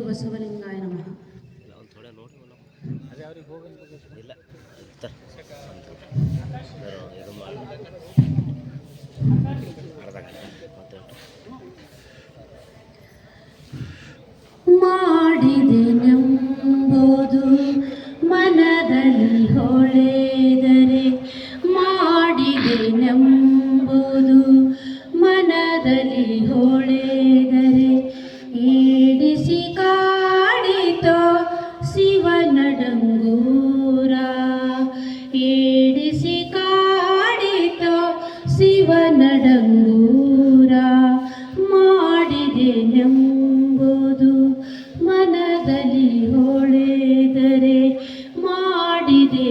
ಬಸವಲಿಂಗಾಯ ನಮಃ. ಮಾಡಿದೆನೆಂಬುದು ಮನದಲ್ಲಿ ಹೊಳೆದರೆ, ಮಾಡಿದೆನೆಂಬುದು ಮನದಲ್ಲಿ ಹೊಳೆದರೆ, ಈಡಿಸಿ ಕಾಡಿತೋ ಶಿವನಡಂಗೂರ, ಈಡಿಸಿ ಕಾಡಿತೋ ಶಿವನಡಂಗೂರ. ಮಾಡಿದೆನೆಂಬುದು ಮನದಲ್ಲಿ ಹೊಳೆದರೆ, ಮಾಡಿದೆನೆಂಬುದು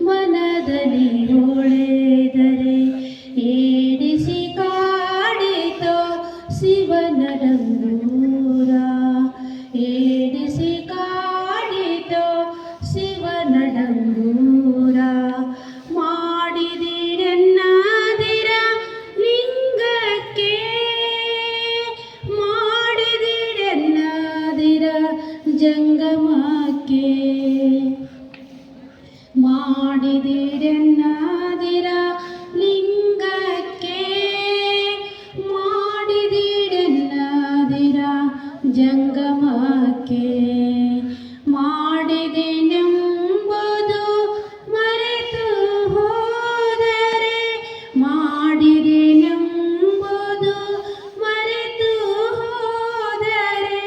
ಮನದಲ್ಲಿ ಹೊಳೆದರೆ, ಈಡಿಸಿ ಕಾಡಿತೋ ಶಿವನಡಂಗೂರ, ಈಡಿಸಿ ಕಾಡಿತೋ ಶಿವನಡಂಗೂರ. ಮಾಡಿದಿರೆನ್ನದಿರ ಲಿಂಗಕ್ಕೆ, ಮಾಡಿದಿರೆನ್ನದಿರ ಜಂಗಮಕ್ಕೆ, ಮಾಡಿದಿರೆನ್ನದಿರ ಲಿಂಗಕ್ಕೆ, ಮಾಡಿದಿರೆನ್ನದಿರ ಜಂಗಮಕ್ಕೆ. ಮಾಡಿದೆನೆಂಬುದು ಮರೆತು ಹೋದರೆ, ಮಾಡಿದೆನೆಂಬುದು ಮರೆತು ಹೋದರೆ,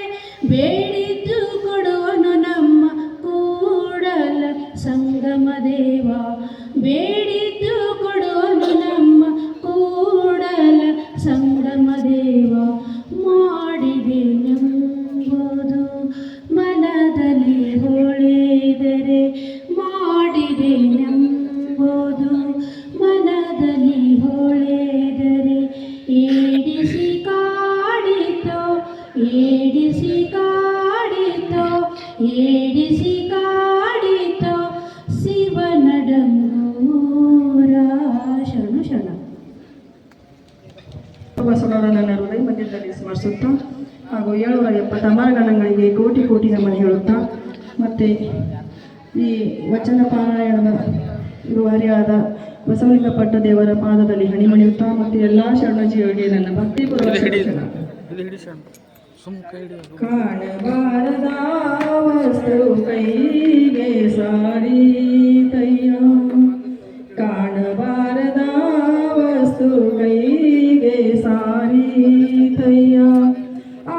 ಬೇಡಿದ್ದು ಕೊಡುವನು ನಮ್ಮ ಕೂಡಲ ಸಂಗಮ ದೇವ, ಬೇಡಿದ್ದು ಕೊಡುವನು ನಮ್ಮ ಕೂಡಲ ಸಂಗಮ ದೇವ. ಮಾಡಿದೆನೆಂಬುದು ಮನದಲ್ಲಿ ಹೊಳೆದರೆ, ಮಾಡಿದೆನೆಂಬುದು ಮನದಲ್ಲಿ ಹೊಳೆದರೆ, ಈಡಿಸಿ ಕಾಡಿತೋ, ಈಡಿಸಿ ಕಾಡಿತೋ, ಈಡಿಸಿ ಕಾಡಿತೋ ಶಿವನಡಂಗೂರ. ಶರಣ ಶರಣ. ಬಸವಣ್ಣನ ಹೃದಯ ಮಂದಿರದಲ್ಲಿ ಸ್ಮರಿಸುತ್ತಾ ಹಾಗೂ 770 ಅಮರಗಣಗಳಿಗೆ ಕೋಟಿ ಕೋಟಿ ನಮನ ಹೇಳುತ್ತಾ, ಮತ್ತು ಈ ವಚನ ಪಾರಾಯಣದ ರೂವಾರಿಯಾದ ಬಸವಲಿಂಗ ಪಟ್ಟ ದೇವರ ಪಾದದಲ್ಲಿ ಹಣಿಮಣಿಯುತ್ತಾ, ಮತ್ತು ಎಲ್ಲ ಶರಣಜೀವಿಗಳಿಗೆ ನನ್ನ ಭಕ್ತಿಪೂರ್ವಕ ಕಾಣಬಾರದ ವಸ್ತು ಕೈಗೆ ಸಾರಿತಯ್ಯ, ಕಾಣಬಾರದ ವಸ್ತು ಕೈಗೆ ಸಾರಿತಯ್ಯ.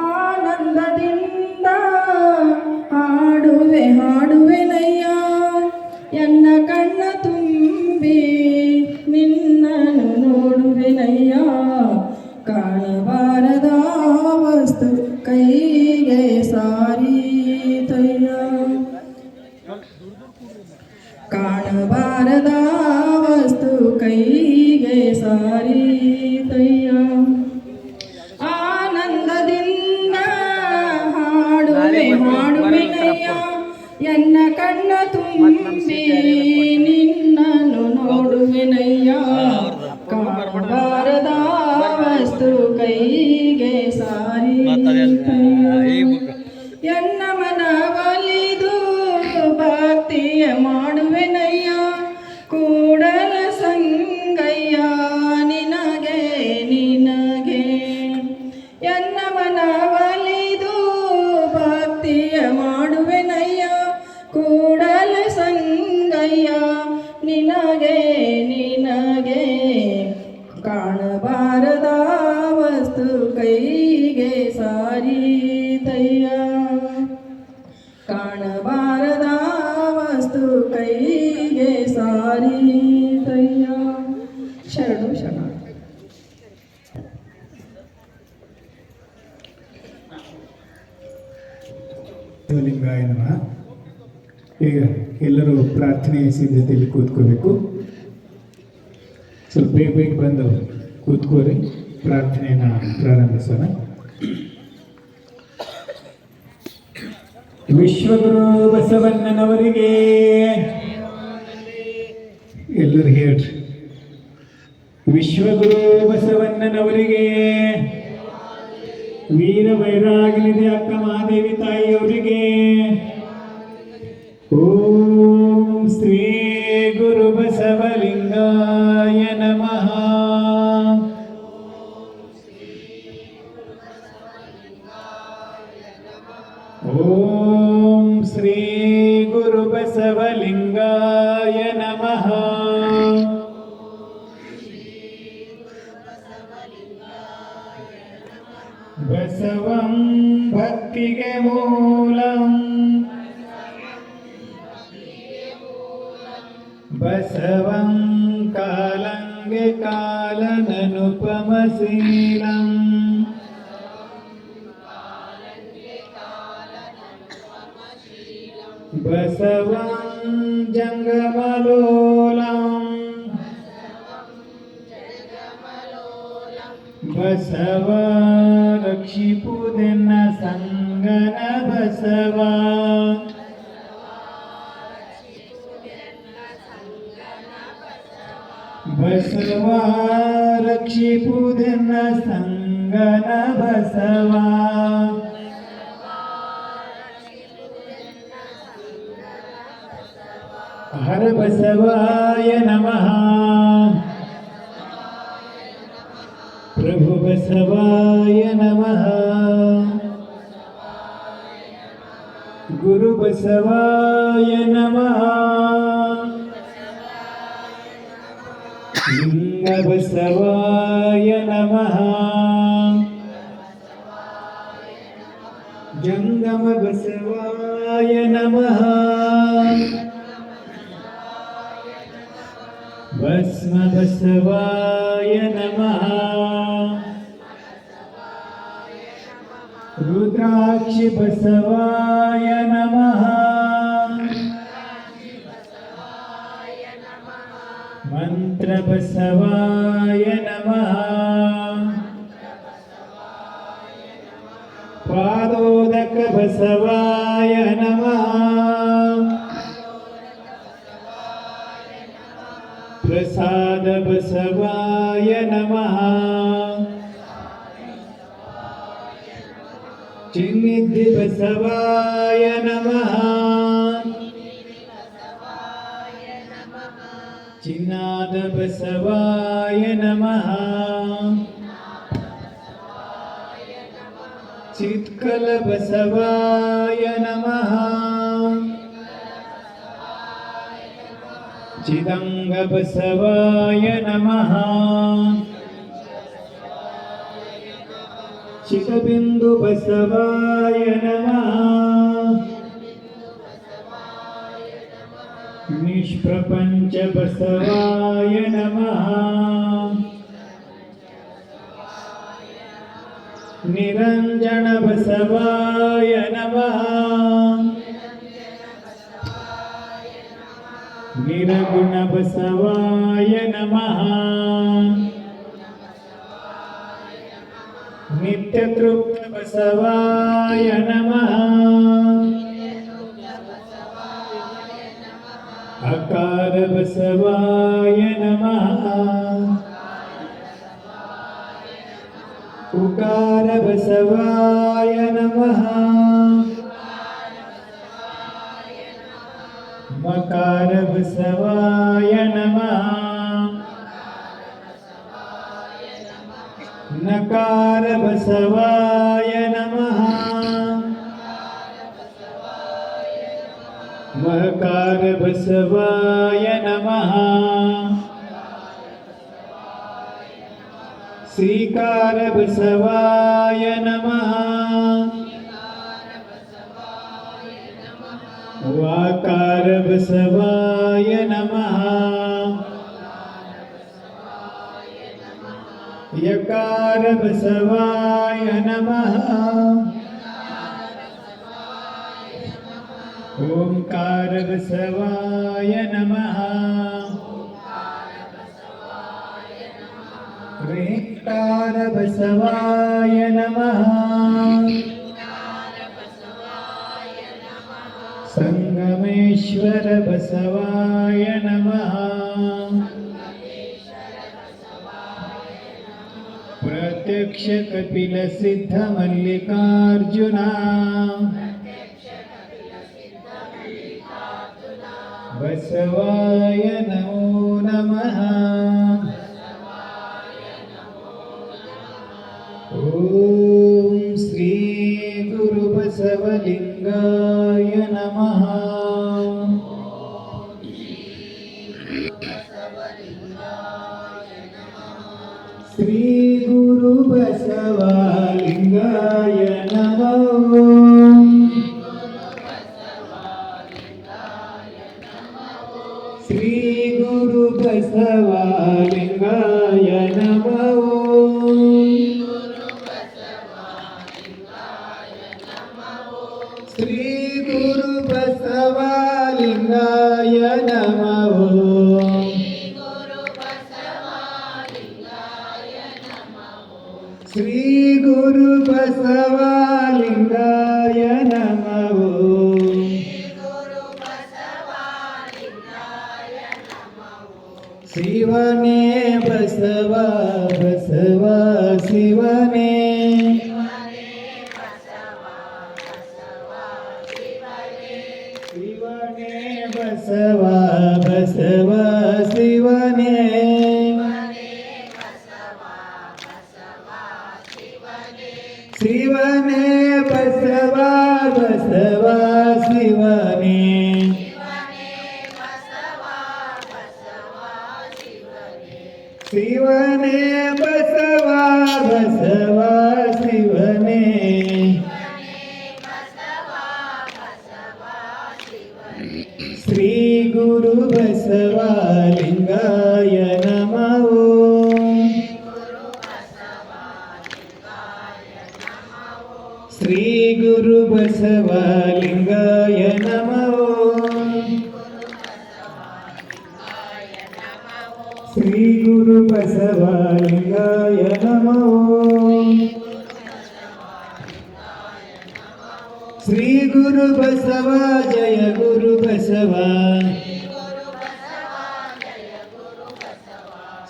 ಆನಂದದಿಂದ ಹಾಡುವೆ ಹಾಡುವೆನಯ್ಯ, ಎನ್ನ ಕಣ್ಣ ತುಂಬಿ ನಿನ್ನನ್ನು ನೋಡುವೆನಯ್ಯ. ಕಾಣಬಾರದ ವಸ್ತು ಕೈಗೆ ಸಾರಿತಯ್ಯ, ಕಾಣಬಾರದ ವಸ್ತು ಕೈಗೆ ಸಾರಿತಯ್ಯ. ಆನಂದದಿಂದ ಹಾಡುವೆ ಹಾಡುವೆನಯ್ಯ, ಎನ್ನ ಕಣ್ಣ ತುಂಬಿ ನಿನ್ನನ್ನು ನೋಡುವೆನಯ್ಯ. ಕಾಣಬಾರದ ವಸ್ತು ಕೈಗೆ ಸಾರಿತಯ್ಯ, ಎನ್ನ ಮನವಲಿದು ಭಕ್ತಿಯ ಮಾಡುವೆನಯ್ಯ. ಕೂಡಲ ಸಂಗಯ್ಯ ನಿನಗೆ ನಿನಗೆ, ಎನ್ನ ಮನವಲಿದು ಭಕ್ತಿಯ ಮಾಡುವೆನಯ್ಯ. ಕೂಡಲ ಸಂಗಯ್ಯ ನಿನಗೆ ನಿನಗೆ, ಕಾಣಬಾರದ ವಸ್ತು ಕೈಗೆ ಸಾರಿತಯ್ಯ, ಕಾಣಬಾರದ ವಸ್ತು ಕೈಗೆ ಸಾರಿತಯ್ಯ. ಶರಣು ಶರಣ. ಲಿಂಗಾಯ ನಮಃ. ಈಗ ಎಲ್ಲರೂ ಪ್ರಾರ್ಥನೆ ಸಿದ್ಧತೆಯಲ್ಲಿ ಕೂತ್ಕೋಬೇಕು. ಸ್ವಲ್ಪ ಬೇಗ ಬೇಗ ಬಂದು ಕೂತ್ಕೋರಿ, ಪ್ರಾರ್ಥನೆಯನ್ನು ಪ್ರಾರಂಭಿಸೋಣ. ವಿಶ್ವಗುರು ಬಸವಣ್ಣನವರಿಗೆ ಎಲ್ಲರೂ ಹೇಳ್ರಿ. ವಿಶ್ವಗುರು ಬಸವಣ್ಣನವರಿಗೆ ವೀರ ವೈರಾಗ್ಯನಿಧಿ ಅಕ್ಕ ಮಹಾದೇವಿ ತಾಯಿಯವರಿಗೆ ಓಂ ಶ್ರೀ ಗುರು ಬಸವಲಿಂಗಾಯ ನಮಃ. ಓಂ ಶ್ರೀ ಗುರು ಬಸವಲಿಂಗಾಯ ನಮಃ. ಬಸವಂ ಭಕ್ತಿಗೆ ಮೂಲಂ ಬಸವಂ ಕಾಲಂಗೆ ಕಾಲನನುಪಮಶೀಲಂ ಬಸವಂ ಜಂಗಮಲೋಲಂ ಬಸವ ರಕ್ಷಿಪುದೆನ್ನ ಸಂಗನ ಬಸವ ಬಸವ ರಕ್ಷಿಪುದೆನ್ನ ಸಂಗನ ಬಸವ ಹರ ಬಸವಾಯ ನಮಃ. ಪ್ರಭು ಬಸವಾಯ ನಮಃ. ಗುರು ಬಸವಾಯ ನಮಃ. ಲಿಂಗ ಬಸವಾಯ ನಮಃ. ಜಂಗಮ ಬಸವಾಯ ನಮಃ. ಭಸ್ಮ ಬಸವಾಯ ನಮಃ. ರುದ್ರಾಕ್ಷಿ ಬಸವಾಯ ನಮಃ. ಮಂತ್ರ ಬಸವಾಯ ನಮಃ. ಪಾದೋದಕ ಬಸವಾಯ ನಮಃ. ಪ್ರಸಾದ ಬಸವಾಯ ನಮಃ. ಚಿನ್ನಿಧಿ ಬಸವಾಯ ನಮಃ. ಚಿನ್ನಾದ ಬಸವಾಯ ನಮಃ. ಚಿತ್ಕಲ ಬಸವಾಯ ನಮಃ. ಚಿದಂಗ ಬಸವಾಯ ನಮಃ. ಚಿಕಬಿಂದು ಬಸವಾಯ ನಮಃ. ನಿಷ್ಪ್ರಪಂಚ ಬಸವಾಯ ನಮಃ. ನಿರಂಜನ ಬಸವಾಯ ನಮಃ. ನಿರಗುಣ ಬಸವಾಯ ನಮಃ. ನಿತ್ಯ ತೃಪ್ತ ಬಸವಾಯ ನಮಃ. ಅಕಾರ ಬಸವಾಯ ನಮಃ. ಉಕಾರ ಬಸವಾಯ ನಮಃ. ಮಕಾರ ಬಸವಾಯ ನಮಃ. ನಕಾರ ಬಸವಾಯ ನಮಃ. ಮಕಾರ ಬಸವಾಯ ನಮಃ. ಶ್ರೀಕಾರ ಬಸವಾಯ ನಮಃ. ವಾಕಾರ ಬಸವಾಯ ನಮಃ. ಯಕಾರ ಬಸವಾಯ ನಮಃ. ಓಂಕಾರ ಬಸವಾಯ ನಮಃ. ರೇಕಾರ ಬಸವಾಯ ನಮಃ. ಸಂಗಮೇಶ್ವರ ಬಸವಾಯ ನಮಃ. ಪ್ರತ್ಯಕ್ಷ प्रत्यक्ष कपिल सिद्ध मल्लिकार्जुन बसवाय नमो नमः। ओम श्री गुरु बसवलिंगाय नमः। श्री गुरु बसवलिंगाय नमः। श्री गुरु बसवलिंगाय नमः। श्री गुरु बसवलिंगाय नमः। श्री गुरु बसवलिंगाय नमः। शिवने बसवा बसवा शिवने शिवने बसवा बसवा शिवने शिवने बसवा बसवा शिवने शिवने बसवा बसवा शिवने श्री गुरु बसवलिंगाय नमः। श्री गुरु बसवलिंगाय नमः। श्री गुरु बसवलिंगाय नमः। श्री गुरु बसवा जय गुरु बसवा।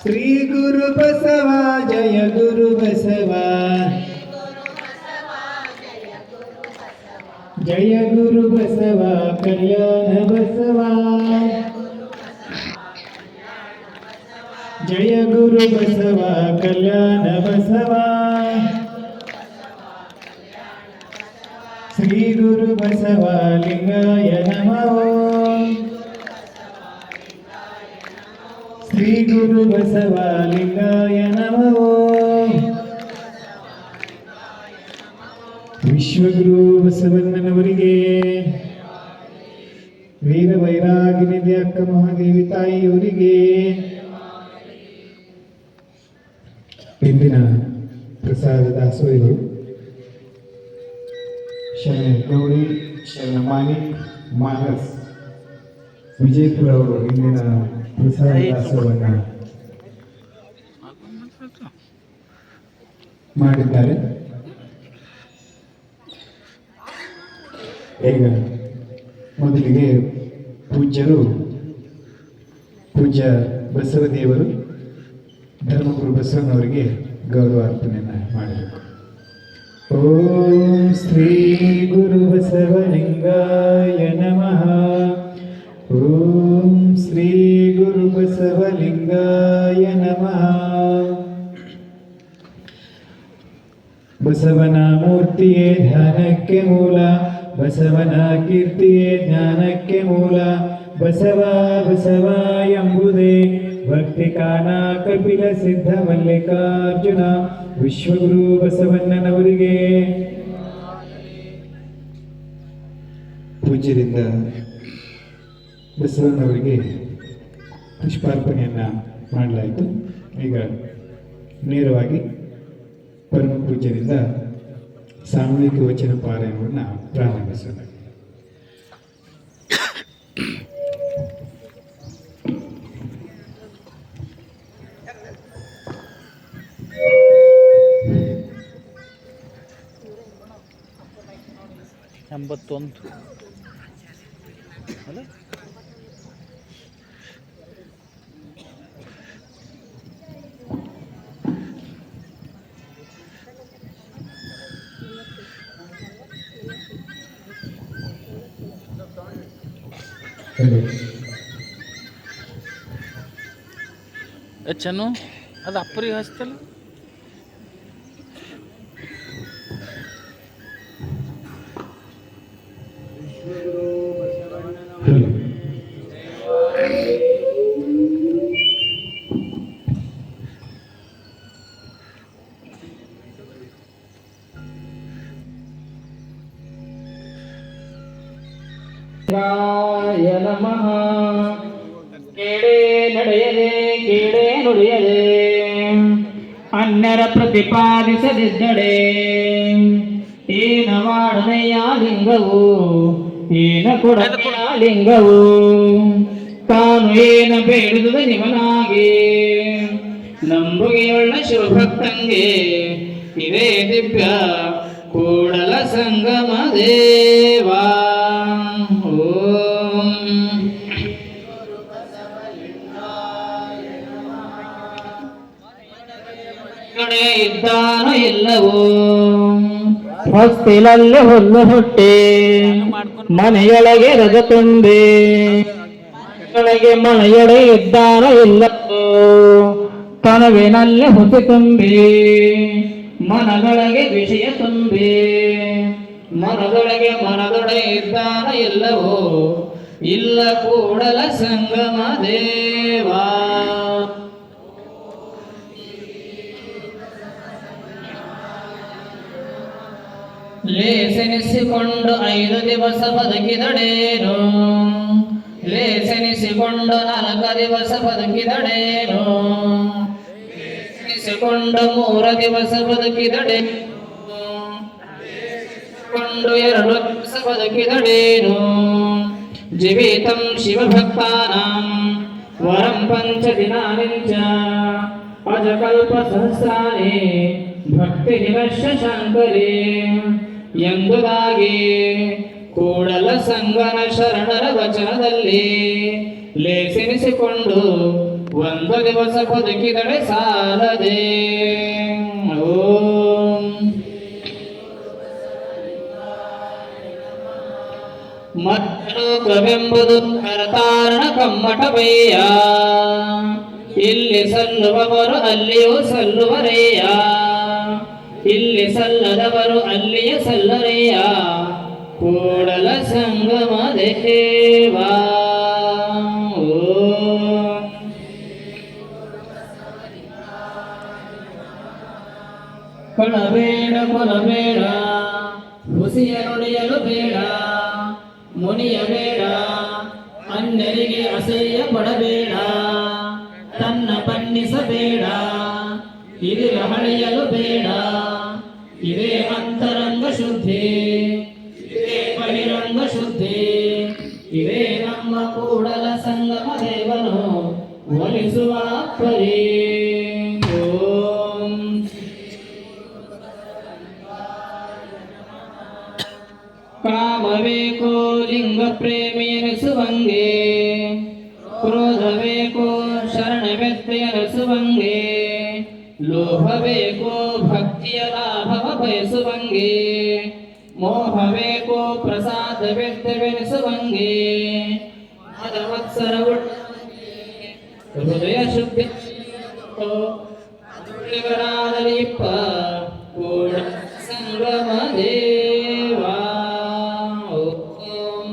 श्री गुरु बसवा जय गुरु बसवा। जय गुरु बसवा कल्याण बसवा। जय गुरु बसवा कल्याण बसवा। श्री गुरु बसवलिंगाय नमः। श्री गुरु बसवलिंगाय नमः। ವಿಶ್ವಗುರು ಬಸವಣ್ಣನವರಿಗೆ ವೀರ ವೈರಾಗಿನಿಧಿ ಅಕ್ಕ ಮಹಾದೇವಿ ತಾಯಿಯವರಿಗೆ ಇಂದಿನ ಪ್ರಸಾದ ದಾಸೋಹಿಗಳು ಶರಣ ಗೌರಿ ಶರಣ ಮಾಣಿಕ್ ಮಾನಸ್ ವಿಜಯಪುರ ಅವರು ಇಂದಿನ ಪ್ರಸಾದ ದಾಸೋಹವನ್ನು ಮಾಡಿದ್ದಾರೆ. ಈಗ ಮೊದಲಿಗೆ ಪೂಜ್ಯರು ಪೂಜ್ಯ ಬಸವದೇವರು ಧರ್ಮಗುರು ಬಸವನವರಿಗೆ ಗೌರವಾರ್ಪಣೆಯನ್ನು ಮಾಡಬೇಕು. ಓಂ ಶ್ರೀ ಗುರು ಬಸವಲಿಂಗಾಯ ನಮಃ. ಓಂ ಶ್ರೀ ಗುರು ಬಸವಲಿಂಗಾಯ ನಮಃ. ಬಸವನ ಮೂರ್ತಿಯೇ ಧ್ಯಾನಕ್ಕೆ ಮೂಲ, ಬಸವನ ಕೀರ್ತಿಯೇ ಜ್ಞಾನಕ್ಕೆ ಮೂಲ. ಬಸವ ಬಸವ ಎಂಬುದೇ ಭಕ್ತಿ ಕಾಣ ಕಪಿಲ ಸಿದ್ಧ ಮಲ್ಲಿಕಾರ್ಜುನ. ವಿಶ್ವಗುರು ಬಸವಣ್ಣನವರಿಗೆ ಪೂಜ್ಯರಿಂದ ಬಸವಣ್ಣವರಿಗೆ ಪುಷ್ಪಾರ್ಪಣೆಯನ್ನು ಮಾಡಲಾಯಿತು. ಈಗ ನೇರವಾಗಿ ಪರಮ ಪೂಜ್ಯರಿಂದ ಸಾಮೂಹಿಕ ವಚನ ಪಾರಾಯಣವನ್ನು ಪ್ರಾರಂಭಿಸೋಣ. ಎಂಬತ್ತೊಂದು ಅಲ್ಲ ಹಲೋ ಚೆನ್ನು ಅದು ಅಪ್ಪರಿಗೆ ಹಚ್ತಲ್ಲ. ಹಲೋ ನಮಃ. ಕೇಳೇ ನಡೆಯದೆ ಕೇಳೇ ನುಡಿಯದೆ ಅನ್ಯರ ಪ್ರತಿಪಾದಿಸದಿದ್ದಡೆ ಏನ ಮಾಡನೆಯ ಲಿಂಗವು ಏನ ಕೊಡನೆಯ ಲಿಂಗವು ತಾನು ಏನ ಬೇಡಿದುದ ನಿವನಾಗಿ ನಂಬುಗೆಯುಳ್ಳ ಶಿವಭಕ್ತಂಗೆ ಇದೇ ದಿವ್ಯ ಕೂಡಲ ಸಂಗಮ ದೇವಾ. ಓಂ ಕಡೆ ಇದ್ದಾನ ಎಲ್ಲವೂ ಹೊಸ್ತಿಲಲ್ಲಿ ಹುಲ್ಲು ಹುಟ್ಟಿ ಮನೆಯೊಳಗೆ ರಜ ತುಂಬಿ ಒಳಗೆ ಮನೆಯೊಡೆ ಇದ್ದಾನ ಎಲ್ಲವೂ ಕನವಿನಲ್ಲಿ ಹುಸಿ ತುಂಬಿ ಮನದೊಳಗೆ ವಿಷಯ ತುಂಬಿ ಮನದೊಡೆ ಇದ್ದಾನ ಎಲ್ಲವೂ ಇಲ್ಲ ಕೂಡಲ ಸಂಗಮ ದೇವಾ. ಲೇಸೆನಿಸಿಕೊಂಡು 5 ದಿವಸ ಬದುಕಿದಡೇನು ಲೇಸೆನಿಸಿಕೊಂಡು 4 ದಿವಸ ಬದುಕಿದಡೇನು ಲೇಸೆನಿಸಿಕೊಂಡು 3 ದಿವಸ ಬದುಕಿದಡೇನು ಕೊಂಡು 2 ದಿವಸ ಬದುಕಿದಡೇನು ಜೀವಿತಂ ಶಿವಭಕ್ತಾನಾಂ ವರಂ 5 ದಿನಾನಿಂಚ ಅಜಕಲ್ಪ ಸಹಸ್ರಾಣಿ ಭಕ್ತಿ ನಿವಶ ಶಂಕರೇ ಎಂಬುದಾಗಿ ಕೂಡಲ ಸಂಗನ ಶರಣರ ವಚನದಲ್ಲಿ ಲೇಸೆನಿಸಿಕೊಂಡು 1 ದಿವಸ ಬದುಕಿದಡೆ ಸಾಲದೆ. ಓಂ ಮಟ್ಟಲೋಕವೆಂಬುದು ಕರತಾರಣ ಕಮ್ಮಟವಯ್ಯ ಇಲ್ಲಿ ಸಲ್ಲುವವರು ಅಲ್ಲಿಯೂ ಸಲ್ಲುವರೆಯ ಇಲ್ಲಿ ಸಲ್ಲದವರು ಅಲ್ಲಿಯ ಸಲ್ಲರೆಯ ಕೂಡಲ ಸಂಗಮ ದೇವಾ. ಕೊಳಬೇಡ ಕೊಲಬೇಡ ಹುಸಿಯ ನುಡಿಯಲು ಬೇಡ ಮುನಿಯಬೇಡ ಅನ್ಯರಿಗೆ ಅಸಹ್ಯ ಪಡಬೇಡ ತನ್ನ ಬಣ್ಣಿಸಬೇಡ ಇದಿರ ಹಳೆಯಲು ಬೇಡ ಇದೇ ಅಂತರಂಗ ಶುದ್ಧಿ ಇದೇ ಬಹಿರಂಗ ಶುದ್ಧಿ ಇದೇ ನಮ್ಮ ಕೂಡಲ ಸಂಗಮ ದೇವನು ಒಲಿಸುವ ಪರಿ. ಓಂ ಕಾಮವೇಕೋ ಲಿಂಗ ಪ್ರೇಮಿ ಎನಿಸುವಂಗೆ ಕ್ರೋಧವೇಕೋ ಶರಣವೆತ್ತೆ ಎನಿಸುವಂಗೆ ಲೋಭವೇಕೋ ಭಕ್ತಿಯ ಲಾಭವ ಬಯಸುವಂಗೆ ಮೋಹವೇಕೋ ಪ್ರಸಾದವೆತ್ತೆವೆನಿಸುವಂಗೆ ಮದವತ್ಸರ ಹೃದಯ ಶುದ್ಧಿ ಇವರಾದಲಿಪ್ಪ ಕೂಡ ಸಂಗಮ ದೇವಾ. ಓಂ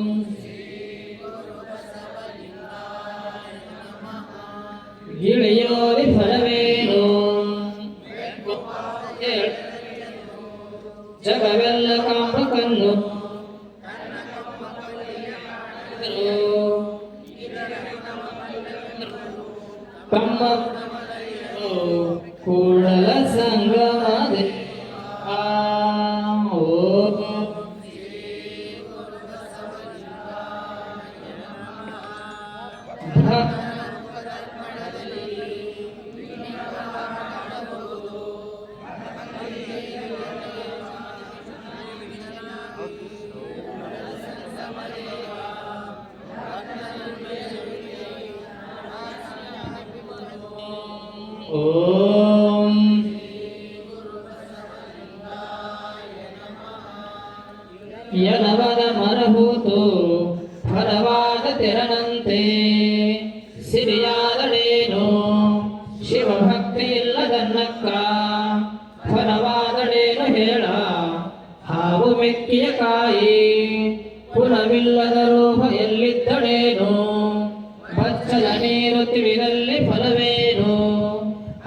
ಗಿಳಿಯೋರಿ ಫಲವೇನು ಜಗವೆಲ್ಲ ಕಾಂಬ ಕಣ್ಣು ಕಮ್ಮ ಕೂಡಲ ಸಂಗಮ ದೇವಾ. ಓಂ ಯಲವದ ಮರಹೂತು ಫಲವಾದ ತೆರನಂತೆ ಸಿರಿಯಾದಳೇನು ಶಿವಭಕ್ತಿ ಇಲ್ಲದನ್ನಕ್ಕ ಫಲವಾದಳೇನು ಹೇಳ ಹಾವು ಮೆಕ್ಕಿಯ ಕಾಯಿ ಕುಲವಿಲ್ಲದ ರೂಪ ಎಲ್ಲಿದ್ದಳೇನು ಬಚ್ಚಲ ನೀರು ತಿವಿದಲ್ಲಿ ಫಲವೇನು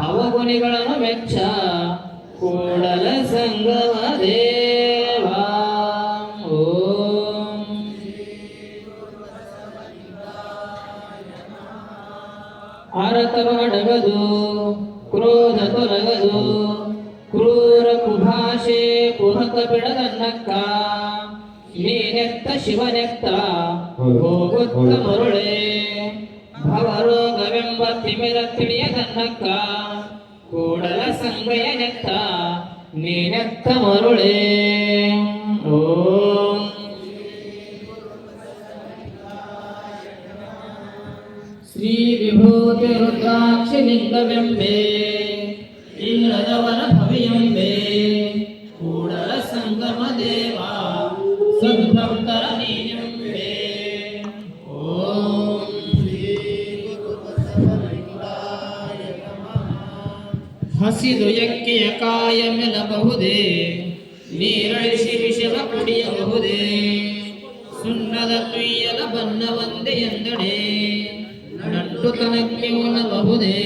ಅವಗುಣಿಗಳನ್ನು ಮೆಚ್ಚ ಕೂಡಲ ಸಂಗಮ ದೇವ ಓಂ ಅರತರು ಅಡಗದು ಕ್ರೋಧ ತೊಲಗದು ಕ್ರೂರ ಕುಭಾಷೆ ಕುಹಕ ಬಿಡದನ್ನಕ್ಕ ನೀನೆತ್ತ ಶಿವನೆತ್ತ ಹೋಗುತ್ತ ಮರುಳೆ ಭವರೋಗವೆಂಬ ತಿಮಿರ ತಿಳಿಯದನ್ನಕ್ಕ ಕೂಡಲ ಸಂಗಯನೆತ್ತ ನೀನೆತ್ತ ಮರುಳೆ ಓಂ ಶ್ರೀ ವಿಭೂತಿ ರುದ್ರಾಕ್ಷಿ ಲಿಂಗವೆಂಬೆ ಇಲ್ಲದವನ ಭವಿಯಂಬೆ ಕೂಡಲ ಸಂಗಮ ದೇವ ಸದ್ಭಕ್ತರ ನೀನೆಂಬೆ ಓಂ ಹಸಿದು ಎಕ್ಕೆಯ ಕಾಯ ಮೆಲಬಹುದೇ ನೀರಳಿಸಿ ವಿಷವ ಕುಡಿಯಬಹುದೇ ಸುಣ್ಣದ ತುಯ್ಯಲ ಬನ್ನ ಒಂದೇ ಎಂದಡೆ ನಟ್ಟುತನಕ್ಕೆ ಉಣಬಹುದೇ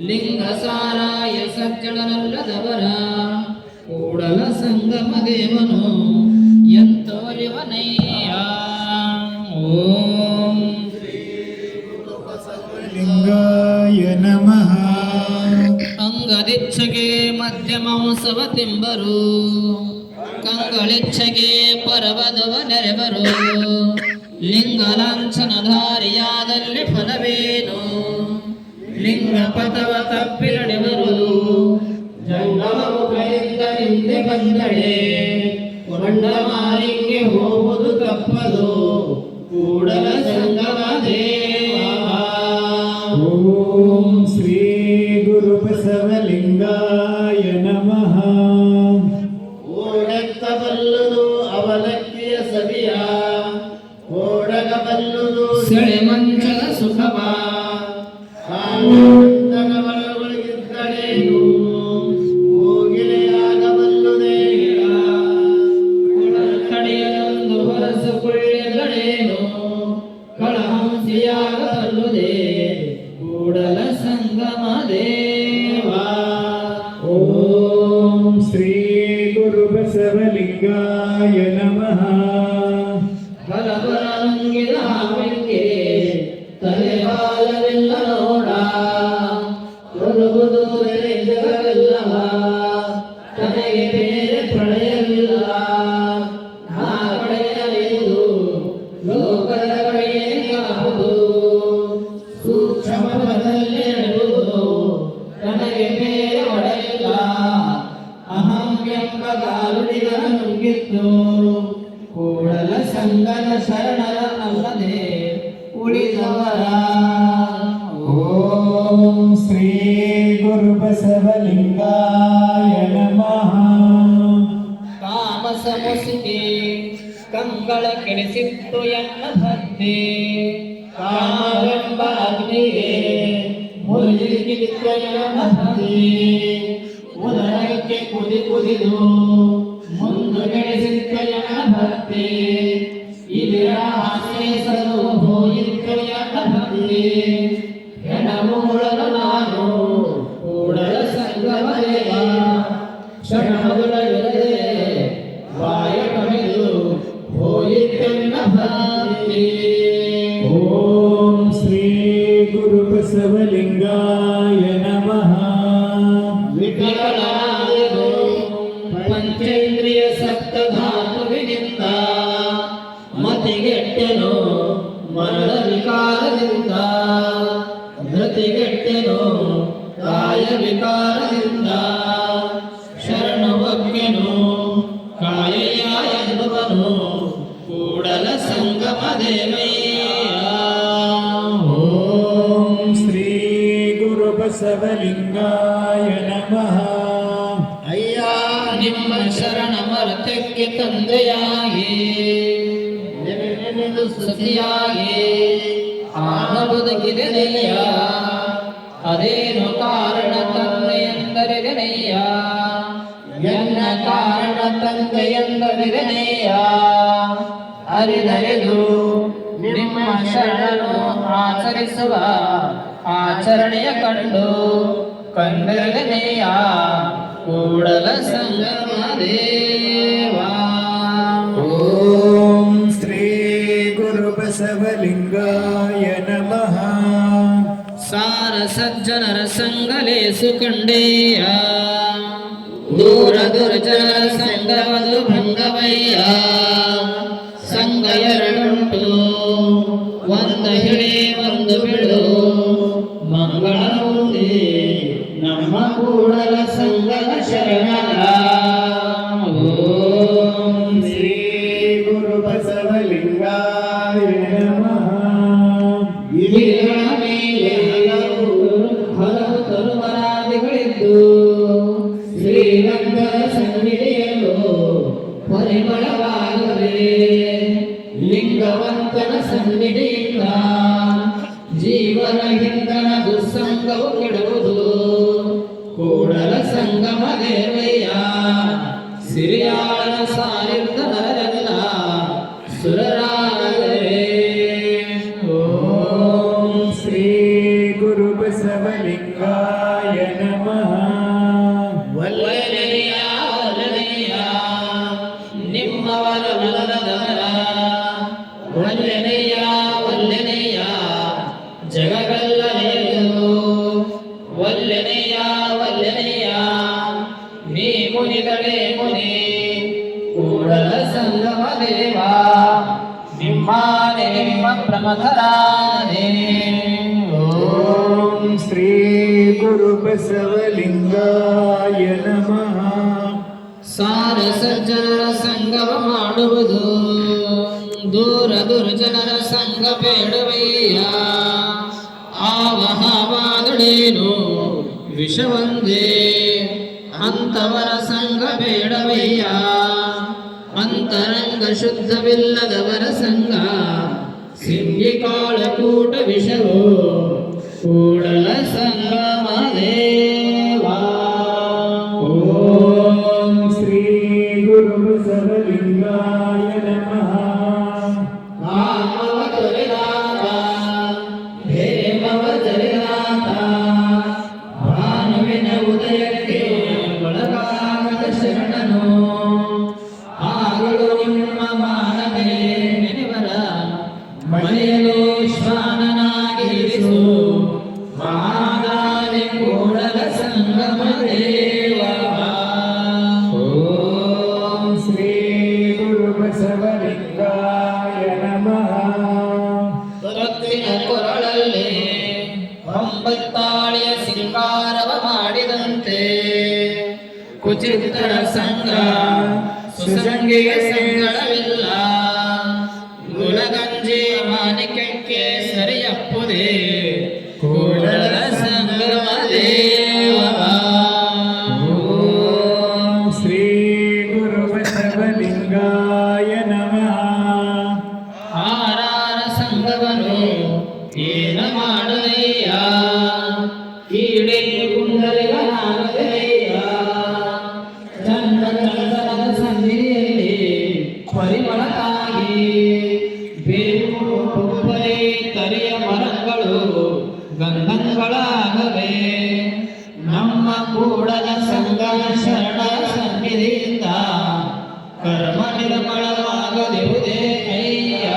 ಲಿಂಗ ಸಾರಾಯ ಸಜ್ಜನಲ್ಲದವರ ಕೂಡಲ ಸಂಗಮ ದೇವನು ಎಂತೋರಿವನಯ್ಯ ಓಂ ಲಿಂಗಾಯ ನಮಃ. ಅಂಗದಿಚ್ಛೆಗೆ ಮಧ್ಯಮಾಂಸವ ತಿಂಬರು ಕಂಗಳಿಚ್ಛೆಗೆ ಪರವದವ ನೆರೆಬರು ಲಿಂಗ ಲಾಂಛನಧಾರಿಯಾದಲ್ಲಿ ಫಲವೇನು ಲಿಂಗ ಪಥವ ತಪ್ಪಿರಡೆವರು ಜಂಗಮವು ಕೈಯಿಂದ ಹಿಂದೆ ಬಂದಡೆ ಕೊಂಡ ಮಾರಿಗೆ ಹೋಗುವುದು ತಪ್ಪದು ಕೂಡಲ ಸಂಗಮ ದೇವ ಓಂ ಶ್ರೀ ಗುರು ಬಸವಲಿಂಗಾಯ ನಮಃ. ಓಡಕ್ಕಬಲ್ಲುದು ಅವಲಕ್ಕಿಯ ಸವಿಯ ಓಡಗಬಲ್ಲುದು ಸೆಳೆ ಮಂಚದ ಸುಖವ ಒಳಗಿದ್ದಳೇನು ಹೋಗಿಲೆಯಾಗಬಲ್ಲುದೇ ತಡೆಯಲೊಂದು ಹೊರಸು ಕೊಳ್ಳೆಗಳೇನು ಕಳಹಂಸಿಯಾಗಬಲ್ಲುದೇ ಕೂಡಲ ಸಂಗಮ ದೇವ ಓಂ ಶ್ರೀ ಗುರು ಬಸವಲಿಂಗಾಯ ನಮಃ. ಹಲವರಂಗಿದ ಹಾವಿಗೆ ತಲೆಬಾಲವೆಲ್ಲ ನೋಡ ತೊಲಗುದು ಜಗವೆಲ್ಲವ ತನಗೆ ಬೇರೆ ಪ್ರಳಯವಿಲ್ಲ ನಾ ಪಡೆಯಲಿದು ಲೋಕದ ಕಡೆಯೇ ಕಾಹುದು ಸೂಕ್ಷ್ಮ ಪದದಲ್ಲಿ ನಡೆಯುವುದು ತನಗೆ ಬೇರೆ ಒಡೆಯಿಲ್ಲ ಅಹಂ ಎಂಬ ಗಾರುಡಿಗರ ನುಂಗಿತ್ತು ಕೂಡಲ ಸಂಗನ ಶರಣರನ್ನಲ್ಲದೆ ಉಳಿದವರ ಓಂ ಶ್ರೀ ಗುರು ಬಸವಲಿಂಗಾಯ ನಮಃ. ಕಾಮಸ ಮುಸುಕಿ ಕಂಗಳ ಕೆಡಿಸಿತ್ತು ಎನ್ನ ಭಕ್ತಿ ಕಾಮವೆಂಬ ಅಗ್ನಿಗೆ ಮುಳುಗಿತ್ತು ಎನ್ನ ಭಕ್ತಿ ಉದರಕ್ಕೆ ಕುದಿದು ಮುಂದು ಕೆಡಿಸಿತ್ತು ಎನ್ನ ಭಕ್ತಿ ಇದರ ಆಶ್ರಯಿಸಲು ಹೋಗಿತ್ತು ಎನ್ನ ಭಕ್ತಿ ಹೆಣಮೂಳಲು ನಾನು ಕೂಡಲ ಸಂಗಮ ದೇವ ಶರಣಗುಳವಿರದೆ ವಾಯ ಕಮೆದು ಹೋಯಿತೆನ್ನ ಭಕ್ತಿ ಓಂ ಶ್ರೀ ಗುರು ಬಸವಲಿಂಗಾಯ ನಮಃ. ವಿಕಲನಾದೆನು ಪಂಚೇಂದ್ರಿಯ ಸಪ್ತಧಾತುವಿನಿಂದ ಮತಿಗೆಟ್ಟೆನು ಮನದ ವಿಕಾರದಿಂದ ಧೃತಿಗೆಟ್ಟೆನು ಕಾಯ ವಿಕಾರದಿಂದ ಶರಣು ಬಗ್ಗೆನು ಕಾಯಯ್ಯ ಎನ್ನುವನು ಕೂಡಲ ಸಂಗಮ ದೇವಯ್ಯ ಓಂ ಶ್ರೀ ಗುರು ಬಸವಲಿಂಗಾಯ ನಮಃ. ಅಯ್ಯ ನಿಮ್ಮ ಶರಣ ಮರತಕ್ಕೆ ತಂದೆಯಾಗಿ ಎಂದು ಸ್ತುತಿಯಾಗಿ ಆನ ಬದುಕಿದೆನೆಯ್ಯ ಅದೇನು ಕಾರಣ ತಂದೆಯೆಂದರಿದೆನೆಯ್ಯ ಎನ್ನ ಕಾರಣ ತಂದೆಯೆಂದರಿದೆನೆಯ್ಯ ಅರಿದರೆದು ನಿಮ್ಮ ಶರಣನು ಆಚರಿಸುವ ಆಚರಣೆಯ ಕಂಡರಿದೆನೆಯ್ಯ ಕೂಡಲ ಸಂಗಮ ದೇವಾ. ಓಂ ಶ್ರೀ ಗುರು ಬಸವಲಿಂಗಾಯ ನಮಃ. ಸಾರ ಸಜ್ಜನರ ಸಂಗಲೇಸು ಕಂಡೇಯ ದೂರ ದುರ್ಜನರ ಸಂಗವದು ಭಂಗವಯ್ಯ. ಸಂಘ ಎರಡುಂಟು ಒಂದು ಹಿಡಿ ಒಂದು ಬಿಡು ಮಂಗಳ ಮುಂದೆ ನಮ್ಮ ಕೂಡಲ ಸಂಗದ ಶರಣರ. ಓಂ ಶ್ರೀ ಗುರು ಬಸವಲಿಂಗಾಯ ನಮಃ. ಇಲಿಗಳ ಮೇಲೆ ಹಲವು ತರುವರಾದಿಗಳಿದ್ದು ಶ್ರೀರಂಗದ ಸನ್ನಿಧಿಯಲ್ಲೂ ಪರಿಮಳವಾಗದೆ ಲಿಂಗವಂತನ ಸನ್ನಿಧಿಯಿಂದ ಜೀವನ ಹಿಂದನ ದುಸ್ಸಂಗವು ಕೆಡುವುದು. ಕೂಡಲ ಸಂಗಮ ದೇವಯ್ಯ ಸಿರಿಯಾಳ ಸಾರಿದ್ದ ನರರೆಲ್ಲ ಸುರರಾಗರೆ. ಓಂ ಶ್ರೀ ಗುರು ಬಸವಲಿಂಗಾಯ ನಮಃ. ವಲ್ಲನೆಯ ವಲ್ಲನೆಯ ನಿಮ್ಮವರ ಮನದವರ ವಲ್ಲನೆಯ ವಲ್ಲನೆಯ ಜಗಗಲ್ಲನೆಯದು ವಲ್ಲನೆಯ ವಲ್ಲನೆಯ ನೀ ಮುನಿಗಳೇ ಮುನಿ ಕೂಡಲ ಸಂಗಮ ದೇವಾ ನಿಮ್ಮಾನೆ ನಿಮ್ಮ ಪ್ರಮಥರಾನೆ. ಓಂ ಶ್ರೀ ಗುರು ಬಸವಲಿಂಗಾಯ ನಮಃ. ಸಾರ ಸಜ್ಜನರ ಸಂಗಮ ಮಾಡುವುದು ದೂರ ದುರ್ಜನರ ಸಂಘ ಬೇಡವಯ್ಯ. ಆವಹವಾದಡೇನು ವಿಷವಂದೇ ಅಂತವರ ಸಂಘ ಬೇಡವಯ್ಯ. ಅಂತರಂಗ ಶುದ್ಧವಿಲ್ಲದವರ ಸಂಘ ಸಿಂಗಿ ಕಾಳಕೂಟ ವಿಷವು ಕೂಡಲ ಸಂಗಮ ದೇವಾ. ಓಂ ಶ್ರೀ ಗುರು ಬಸವಲಿಂಗಾಯ ನಮಃ. ಕಾಮವ ತೊರೆದಾತ ಹೇಮವ ಜರಿದಾತ ಭಾನುವಿನ ಉದಯಕ್ಕೆ ಒಳಗಾಗದ ಶರಣನು ಆಗಲು ನಿಮ್ಮ ಮಾನವೇ ನೆನೆವರ ಮನೆಯಲು ಶ್ವಾನನಾಗಿರಿಸು ಮಹಾದಾನಿ ಕೂಡಲ ಸಂಗಮ ದೇವಾ. ಓಂ ಶ್ರೀ ಗುರು ಬಸವಲಿಂಗಾಯ ನಮಃ. ತೊತ್ತಿನ ಕೊರಳಲ್ಲಿ ಒಂಬತ್ತಾಳಿಯ ಸಿಂಗಾರವ ಮಾಡಿದಂತೆ ಕುಚಿತ್ರ ಸಂಘ ಸುಸಂಗಿಗೆ ಸಂಗಡವಿಲ್ಲ. ಗುಲಗಂಜಿ ಮಾಣಿಕ್ಯಕ್ಕೆ ಸರಿಯಪ್ಪುದೇ ಕೂಡಲ ಸಂಗಮ ದೇವಾ. ಓಂ ಶ್ರೀ ಗುರು ಬಸವಲಿಂಗಾಯ ನಮಃ. ಆರಾರ ಸಂಘವನು ಏನ ಮಾಡಲಯ್ಯ ಈಡೇ ಕುಂಡಲಿಗನಾಗದಯ್ಯ. ಚಂದ ಚಂದನದ ಸನ್ನಿಧಿಯಲ್ಲಿ ಪರಿಮಳಕ್ಕಾಗಿ ಬೇವು ಕೊಬ್ಬರಿ ತರಿಯ ಮರಗಳು ಗಂಧಗಳಾಗವೆ. ನಮ್ಮ ಕೂಡಲ ಸಂಘ ಶರಣ ಸನ್ನಿಧಿಯಿಂದ ಕರ್ಮ ನಿರ್ಮಳವಾಗದಿರುವುದೇ ಅಯ್ಯ.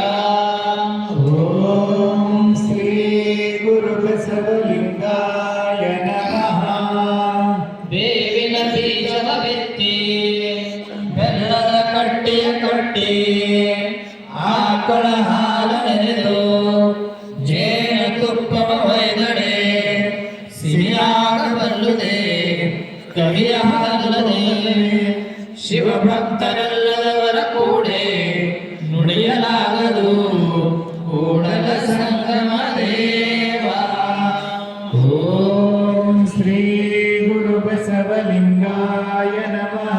ಓಂ ಶ್ರೀ ಗುರು ಬಸವಲಿಂಗಾಯ ನಮಃ. ಬೇವಿನ ಬೀಜದ ಬಿತ್ತಿ ಬೆಲ್ಲದ ಕಟ್ಟಿಯ ಕಟ್ಟಿ ಆಕಳ ಹಾಲು ನೆನೆದು ಜೇನ ತುಪ್ಪವ ಹೊಯ್ದಡೆ ಸಿಹಿಯಾಗಬಲ್ಲುದೆ ಕವಿಯ ಹಾಲದೆ. ಶಿವಭಕ್ತರೆಲ್ಲದವರ ಕೂಡೆ ನುಡಿಯಲಾಗದು ಕೂಡಲ ಸಂಗಮ ದೇವಾ. ಓಂ ಶ್ರೀ ಗುರು ಬಸವಲಿಂಗಾಯ ನಮಃ.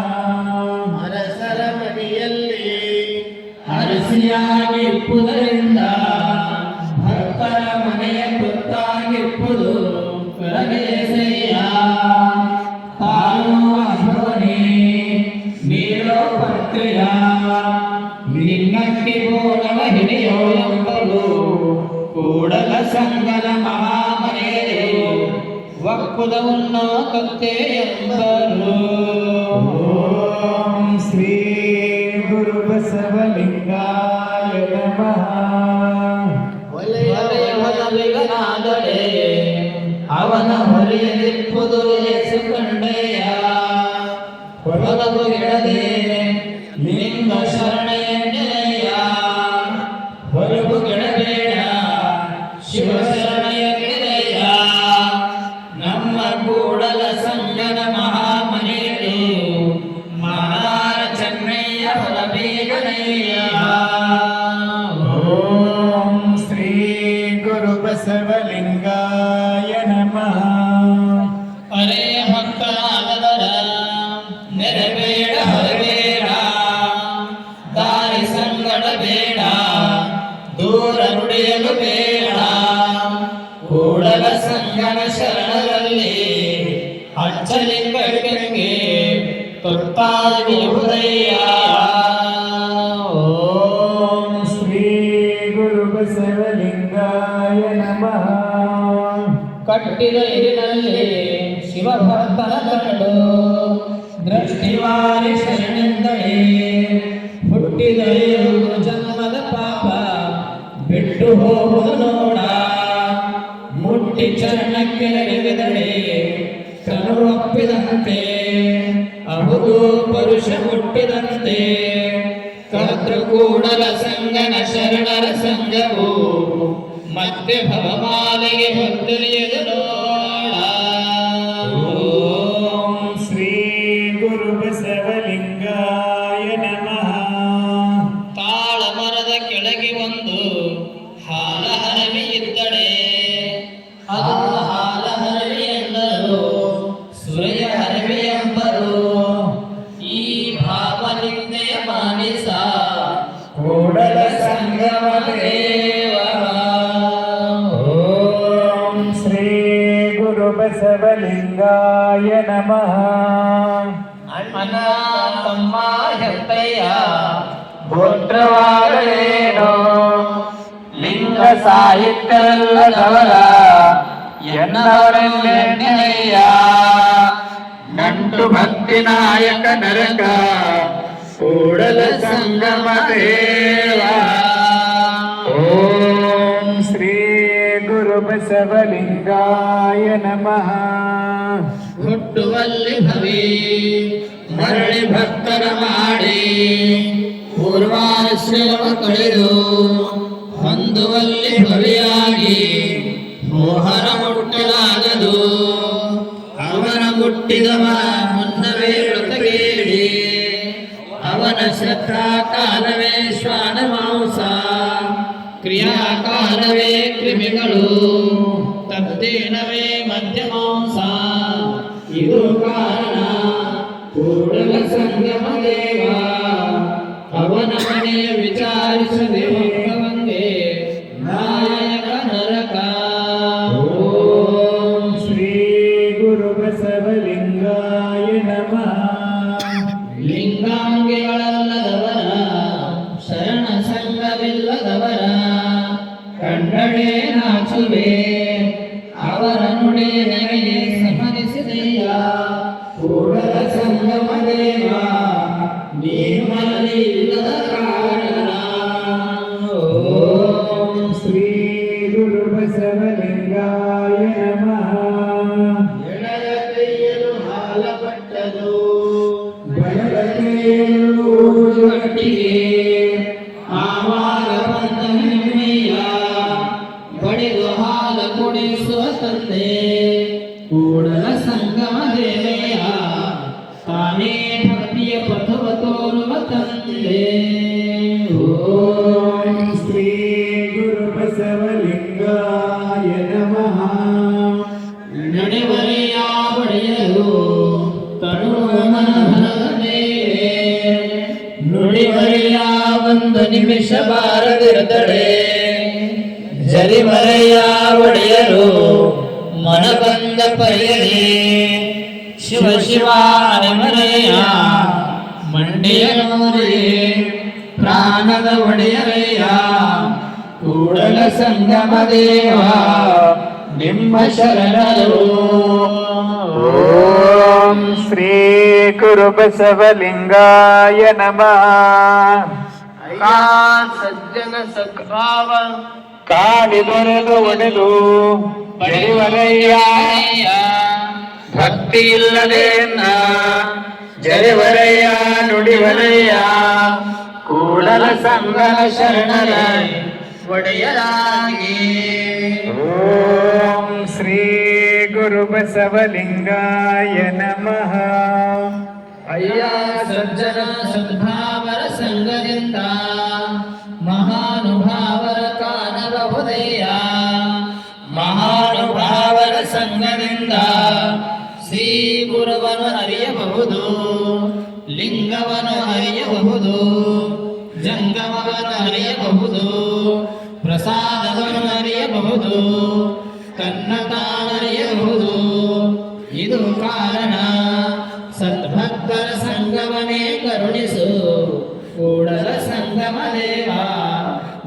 ಅರಸರ ಮನೆಯಲ್ಲಿ ಅರಸ ಹಸಿಯಾಗಿಪ್ಪುದರಿಂದ ಭಕ್ತರ ಮನೆಯ ತುತ್ತಾಗಿಪ್ಪುದು ಕರಗೇಸಯ್ಯ ತಾನು ಅಭವನೇ ನೀಡೋ ಪತ್ರಿಯ ನಿನ್ನಟ್ಟಿ ಬೋಲವ ಹಿಡಿಯೋ ಎಂಬಲು ಕೂಡಲ ಸಂಗನ ಮಹಾಮನೆಯೇ ಒಕ್ಕುದವನ್ನು ಕತ್ತೆ ಎಂಬರು. ಓಂ ಶ್ರೀ ಗುರು ಬಸವಲಿಂಗಾಯ ನಮಃ. ಒಲೆಯವನಾದಡೆ ಅವನ ಹೊರೆಯದಿಪ್ಪುದು ಕಂಡೆಯ ಹೊರಗು ಗೆಡದೆ ಲಿಂಗ ಶರಣೆಯ ಹೊರಗು ಗೆಡಬೇಡ ಶಿವ ಶರಣೆಯ ಗೆಳೆಯ ನಮ್ಮ ಕೂಡಲ ಸಂಗನ ಮಹಾಮನೆಯರು ಮಾದಾರ ಚೆನ್ನಯ್ಯ ಹೊರಬೇಗನಯ್ಯ. ಓಂ ಶ್ರೀ ಗುರು ಬಸವಲಿಂಗಾಯ ನಮಃ. ಹರೇ ಭಕ್ತರಾದವರ ನೆರಬೇಡ ಹೊರಬೇಡ ದಾರಿ ಸಂಗಡ ಬೇಡ ದೂರ ನುಡಿಯಲು ಬೇಡ ಕೂಡಲ ಸಂಗನ ಶರಣರಲ್ಲಿ ಅಚ್ಚಲಿಂಗಕ್ಕೆ ತುತ್ತಾಗಿರುವುದಯ್ಯ. ಓಂ ಶ್ರೀ ಗುರು ಬಸವಲಿಂಗಾಯ ನಮಃ. ಕಟ್ಟಿದ ಎರಿನಲ್ಲಿ ಶಿವಭಕ್ತನ ಕಂಡು ದೃಷ್ಟಿವಾರಿ ಶರಣೆಂದಳೆ ಹುಟ್ಟಿದ ಜನ್ಮದ ಪಾಪ ಬಿಟ್ಟು ಹೋಗುವುದು ನೋಡ ಮುಟ್ಟಿ ಚರಣಕ್ಕೆ ನೆರಗಿದಳೆ ಕನು ಒಪ್ಪಿದಂತೆ ಅಹುದು ಪರುಷ ಮುಟ್ಟಿದಂತೆ ಕರ್ತೃ ಕೂಡಲ ಸಂಗನ ಶರಣರ ಸಂಘವು ಮತ್ತೆ ಭವಮಾಲೆಗೆ ಹೊತ್ತಲಿಯದು ನೋಡ. ಓಂ ಶ್ರೀ ಗುರು ಬಸವಲಿಂಗಾಯ ನಮಃ. ತಾಳ ಮರದ ಕೆಳಗೆ ಒಂದು ಹಾಲ ಹರವಿ ಇದ್ದಡೆ ಅದು ಹಾಲ ಹರವಿ ಎಂದರು ಸುರೆಯ ಹರವಿ ಎಂಬರು. ಈ ಭಾವನಿಂದೆಯ ಮಾನಿಸ ಕೂಡಲ ಸಂಗಮ ದೇವ. ಓಂ ಶ್ರೀ ಗುರು ಬಸವಲಿಂಗಾಯ ನಮಃ. ಅಣ್ಣ ತಮ್ಮ ಹೆತ್ತಯ್ಯ ಗೋತ್ರವಾಗಲೇನೋ ಲಿಂಗ ಸಾಹಿತ್ಯಲ್ಲದವರ ಎನ್ನವರೆನ್ನೆಯ ನಂಟು ಭಕ್ತಿ ನಾಯಕ ನರಕ ಕೂಡಲ ಸಂಗಮ ದೇವ. ಓಂ ಶ್ರೀ ಗುರು ಬಸವಲಿಂಗಾಯ ನಮಃ. ಹುಟ್ಟುವಲ್ಲಿ ಭವಿ ಮರಳಿ ಭಕ್ತರ ಮಾಡಿ ಪೂರ್ವಾಶ್ರಮ ಕಳೆದು ಹೊಂದುವಲ್ಲಿ ಭವಿಯಾಗಿ ಮೋಹನ ಮುಟ್ಟಲಾಗದು ಅವನ ಮುಟ್ಟಿದವ ಮುನ್ನವೇ ಮೃತಗೇಡಿ ಅವನ ಶ್ರದ್ಧಾ ಕಾಲವೇ ಶ್ವಾನ ಮಾಂಸ ಕ್ರಿಯಾಕಾಲವೇ ಕ್ರಿಮಿಗಳು ತದ್ದೇನವೇ ಮಧ್ಯ ಮಾಂಸ. ಇದು ಕಾರಣ ಕೂಡಲ ಸಂಗಮ ದೇವ ಅವನ ಮನೆಯ ವಿಚಾರಿಸದೆ ಭಕ್ತವಂಗೆ ನಾಯಕ ನರಕ. ಓಂ ಶ್ರೀ ಗುರು ಬಸವಲಿಂಗಾಯ ನಮಃ. ಲಿಂಗಾಂಗಿಗಳಲ್ಲದವರ ಶರಣ ಸಂಘವಿಲ್ಲದವರ ಕಂಡಡೆ ನಾಚುವೆ ಅವರ ನುಡಿ ನನಗೆ ಸಮನಿಸಿದೆಯ ಕೂಡಲ ಸಂಗಮ ದೇವ ನೀನು ಮರಳಿ ಇಲ್ಲದ ಕಾರಣ. ಓಂ ಶ್ರೀ ಗುರು ಬಸವಲಿಂಗಾಯ ನಮಃ. ಎಳೆಯ ಕೈಯಲು ಹಾಲ ಪಟ್ಟದು ಬಲದ ಕೈಯಲ್ಲೂ ಒಟ್ಟಿಗೆ ಆವಾಗ ಬಂದ ಹೆಮ್ಮೆಯ ಬಡಿದು ಹಾಲ ಕುಡಿಸುವ ತಂದೆ ಕೂಡಲ ಸಂಗಮ ದೇವೆಯ ತಾನೇ ಭಕ್ತಿಯ ಪಥವ ತೋರುವ ತಂದೆ. ಓಂ ಶ್ರೀ ಗುರು ಬಸವಲಿಂಗಾಯ ನಮಃ. ನಡೆವರೆಯ ಬಡಿಯಲು ತರುವ ಮನದ ಮೇಲೆ ನುಡಿವರೆಯ ಒಂದು ನಿಮಿಷ ಬಾರದಿರುತ್ತಡೆ ಜರಿಮರೆಯ ಒಡೆಯರು ಮನ ಬಂದ ಪರಿಯಲಿ ಶಿವ ಶಿವ ಅರೆಮರೆಯ ಮಂಡಿಯ ನೋರಿ ಪ್ರಾಣದ ಒಡೆಯರಯ್ಯ ಕೂಡಲ ಸಂಗಮ ದೇವ ನಿಮ್ಮ ಶರಣರು. ಓಂ ಶ್ರೀ ಗುರು ಬಸವಲಿಂಗಾಯ ನಮಃ. ಸಜ್ಜನ ಸದ್ಭಾವ ಕಾಲಿ ದೊರೆದು ಒಡೆದು ಜರಿವರಯ್ಯ ಭಕ್ತಿ ಇಲ್ಲದೇನ ಜರಿವರಯ್ಯ ನುಡಿವರಯ್ಯ ಕೂಡಲ ಸಂಗಮ ಶರಣರ ಒಡೆಯರಾಗಿ. ಓಂ ಶ್ರೀ ಗುರು ಬಸವಲಿಂಗಾಯ ನಮಃ. ಅಯ್ಯ ಸಜ್ಜನ ಸದ್ಭಾವರ ಸಂಗದಿಂದ ಮಹಾನುಭಾವರ ಕಾಣಬಹುದಯ್ಯ ಮಹಾನುಭಾವರ ಸಂಗದಿಂದ ಶ್ರೀ ಗುರುವನ್ನು ಅರಿಯಬಹುದು ಲಿಂಗವನ್ನು ಅರಿಯಬಹುದು ಜಂಗಮವನ್ನು ಅರಿಯಬಹುದು ಪ್ರಸಾದವನ್ನು ಅರಿಯಬಹುದು ಕನ್ನತಾನರಿಯಬಹುದು. ಇದು ಕಾರಣ ಸದ್ಭಕ್ತರ ಸಂಗಮನೇ ಕರುಣಿಸು ಕೂಡಲ ಸಂಗಮ ದೇವ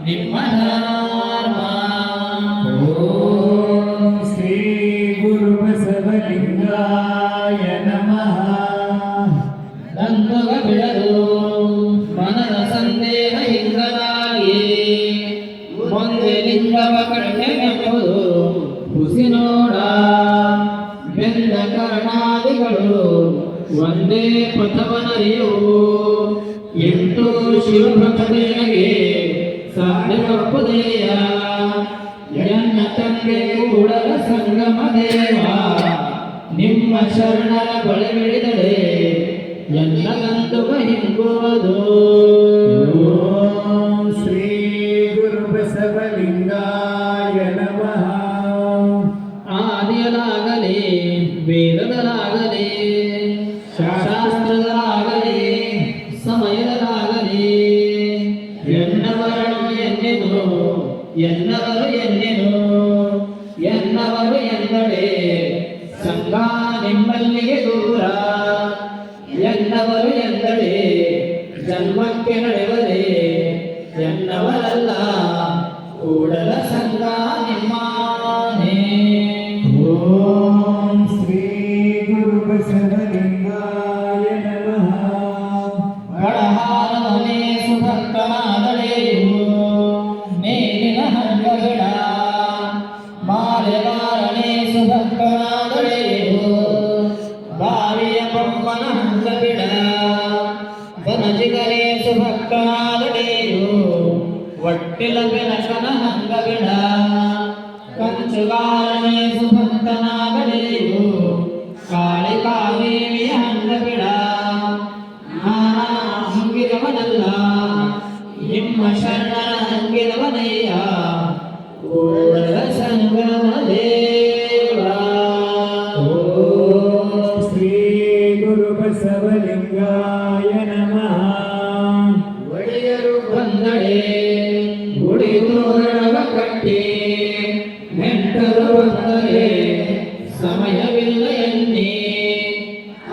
ನಿಮ್ಮ ಧರ್ಮ. ಓಂ ಶ್ರೀ ಗುರು ಬಸವಲಿಂಗಾಯ ನಮಃ. ನಂದುಗ ಬಿಡದು ಮನದ ಸಂದೇಹ ಹಿಂಗಲಾಗಿ ಮುಂದೆ ಲಿಂಗವ ಕಣ್ಣೆಂಬುದು ಹುಸಿ ನೋಡ ಬೆಂದ ಕರ್ಣಾದಿಗಳು ಒಂದೇ ಪಥವನರಿಯುವು ಎಂಟು ಶಿವಭಕ್ತರಿಗೆ ಸಾಧ್ಯ ಕಪ್ಪುದೆಯ ಎನ್ನ ತಂದೆ ಕೂಡಲ ಸಂಗಮ ದೇವ ನಿಮ್ಮ ಶರಣರ ಬಳಿ ಬಿಡಿದಡೆ ಎಲ್ಲ ಗಂದುಗ ಹಿಂಗುವುದು. ಓಂ ಶ್ರೀ ಗುರು ಬಸವಲಿಂಗಾಯ ನಮಃ. ಆದಿಯಲಾಗಲಿ ವೇದದಲಾಗಲಿ ಶಾಸ್ತ್ರದಲಾಗಲಿ ಸಮಯದಲಾಗಲಿ ಎನ್ನವರನು ಎನ್ನೆನು ಎನ್ನವರು ಎನ್ನೆನು ಎನ್ನವರು ಎಂದಡೆ ಸಂಘ ನಿಮ್ಮಲ್ಲಿಗೆ ದೂರ ಎನ್ನವರು ಎಂದಡೆ ಜನ್ಮಕ್ಕೆ ನಡೆವರೆ ಎನ್ನವರಲ್ಲ ಕೂಡಲ ಸಂಘ ನಿಮ್ಮನೇ. ಓಂ ಶ್ರೀ ಗುರು ಬಸವಲಿಂಗಾಯ ನಮಃ. ಬಡಹಾರನೆ ಸುಭಕ್ತನಾದಳೆಯು ಮೇಲಿನ ಹಂಗಗಿಡ ಮಾಲೆಗಾರನೆ ಸುಭಕ್ತನಾದಳೆಯು ಬಾವಿಯ ಬೊಮ್ಮನ ಹಂಗಗಿಡ ಬನಜಿಗರೆ ಸುಭಕ್ತನಾದಳೆಯು ಒಟ್ಟಿಲ ಬೆನಕನ ಹಂಗಗಿಡ ಕಂಚುಗಾರನೆ ಸುಭಕ್ತನಾದಳೆಯು ಕಾಳಿಕಾದೇವಿಯ ಹಂಗಗಿಡ ಹಂಗಿದವನಲ್ಲ ನಿಮ್ಮ ಶರಣರ ಹಂಗಿದವನಯ್ಯ ಕೂಡಲ ಸಂಗಮ ದೇವ. ಓಂ ಶ್ರೀ ಗುರು ಬಸವಲಿಂಗಾಯ ನಮಃ. ಒಡೆಯರು ಬಂದಡೆ ಗುಡಿ ತೋರಣವ ಕಟ್ಟಿ ನೆಂಟರು ಬಂದರೆ ಸಮಯವಿಲ್ಲ ಎನ್ನಿ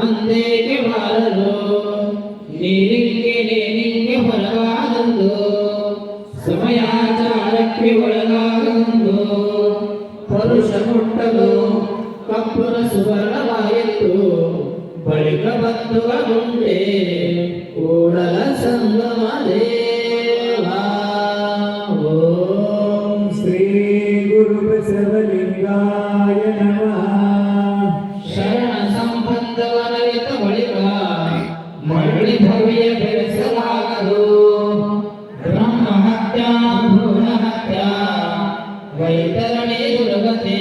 ಅಂದೇಕೆ ಬಾರಲು ನೀನಿಂಗೆ ಹೊರಗಾದಂದು ಸಮಯಾಚಾರಕ್ಕೆ ಒಳಗಾಗಂದು ಪರುಷ ಮುಟ್ಟಲು ಕಪ್ಪುನ ಸುವರ್ಣವಾಯಿತು ಬಳಿಕ ಬಂಧುಗಳುಂಡೆ ಕೂಡಲ ಸಂಗಮ ದೇವ. ಓಂ ಶ್ರೀ ಗುರು ಬಸವಲಿಂಗಾಯ ನಮಃ. ಶರಣ ಸಂಬಂಧವನರಿತ ಬಳಿಕ ಮರಳಿ ಭವ್ಯ ಬೆಳೆಸಲಾಗದು ಬ್ರಹ್ಮ ಹತ್ಯ ಭ್ರೂಣ ಹತ್ಯ ವೈತರಣೆ ದುರ್ಗತಿ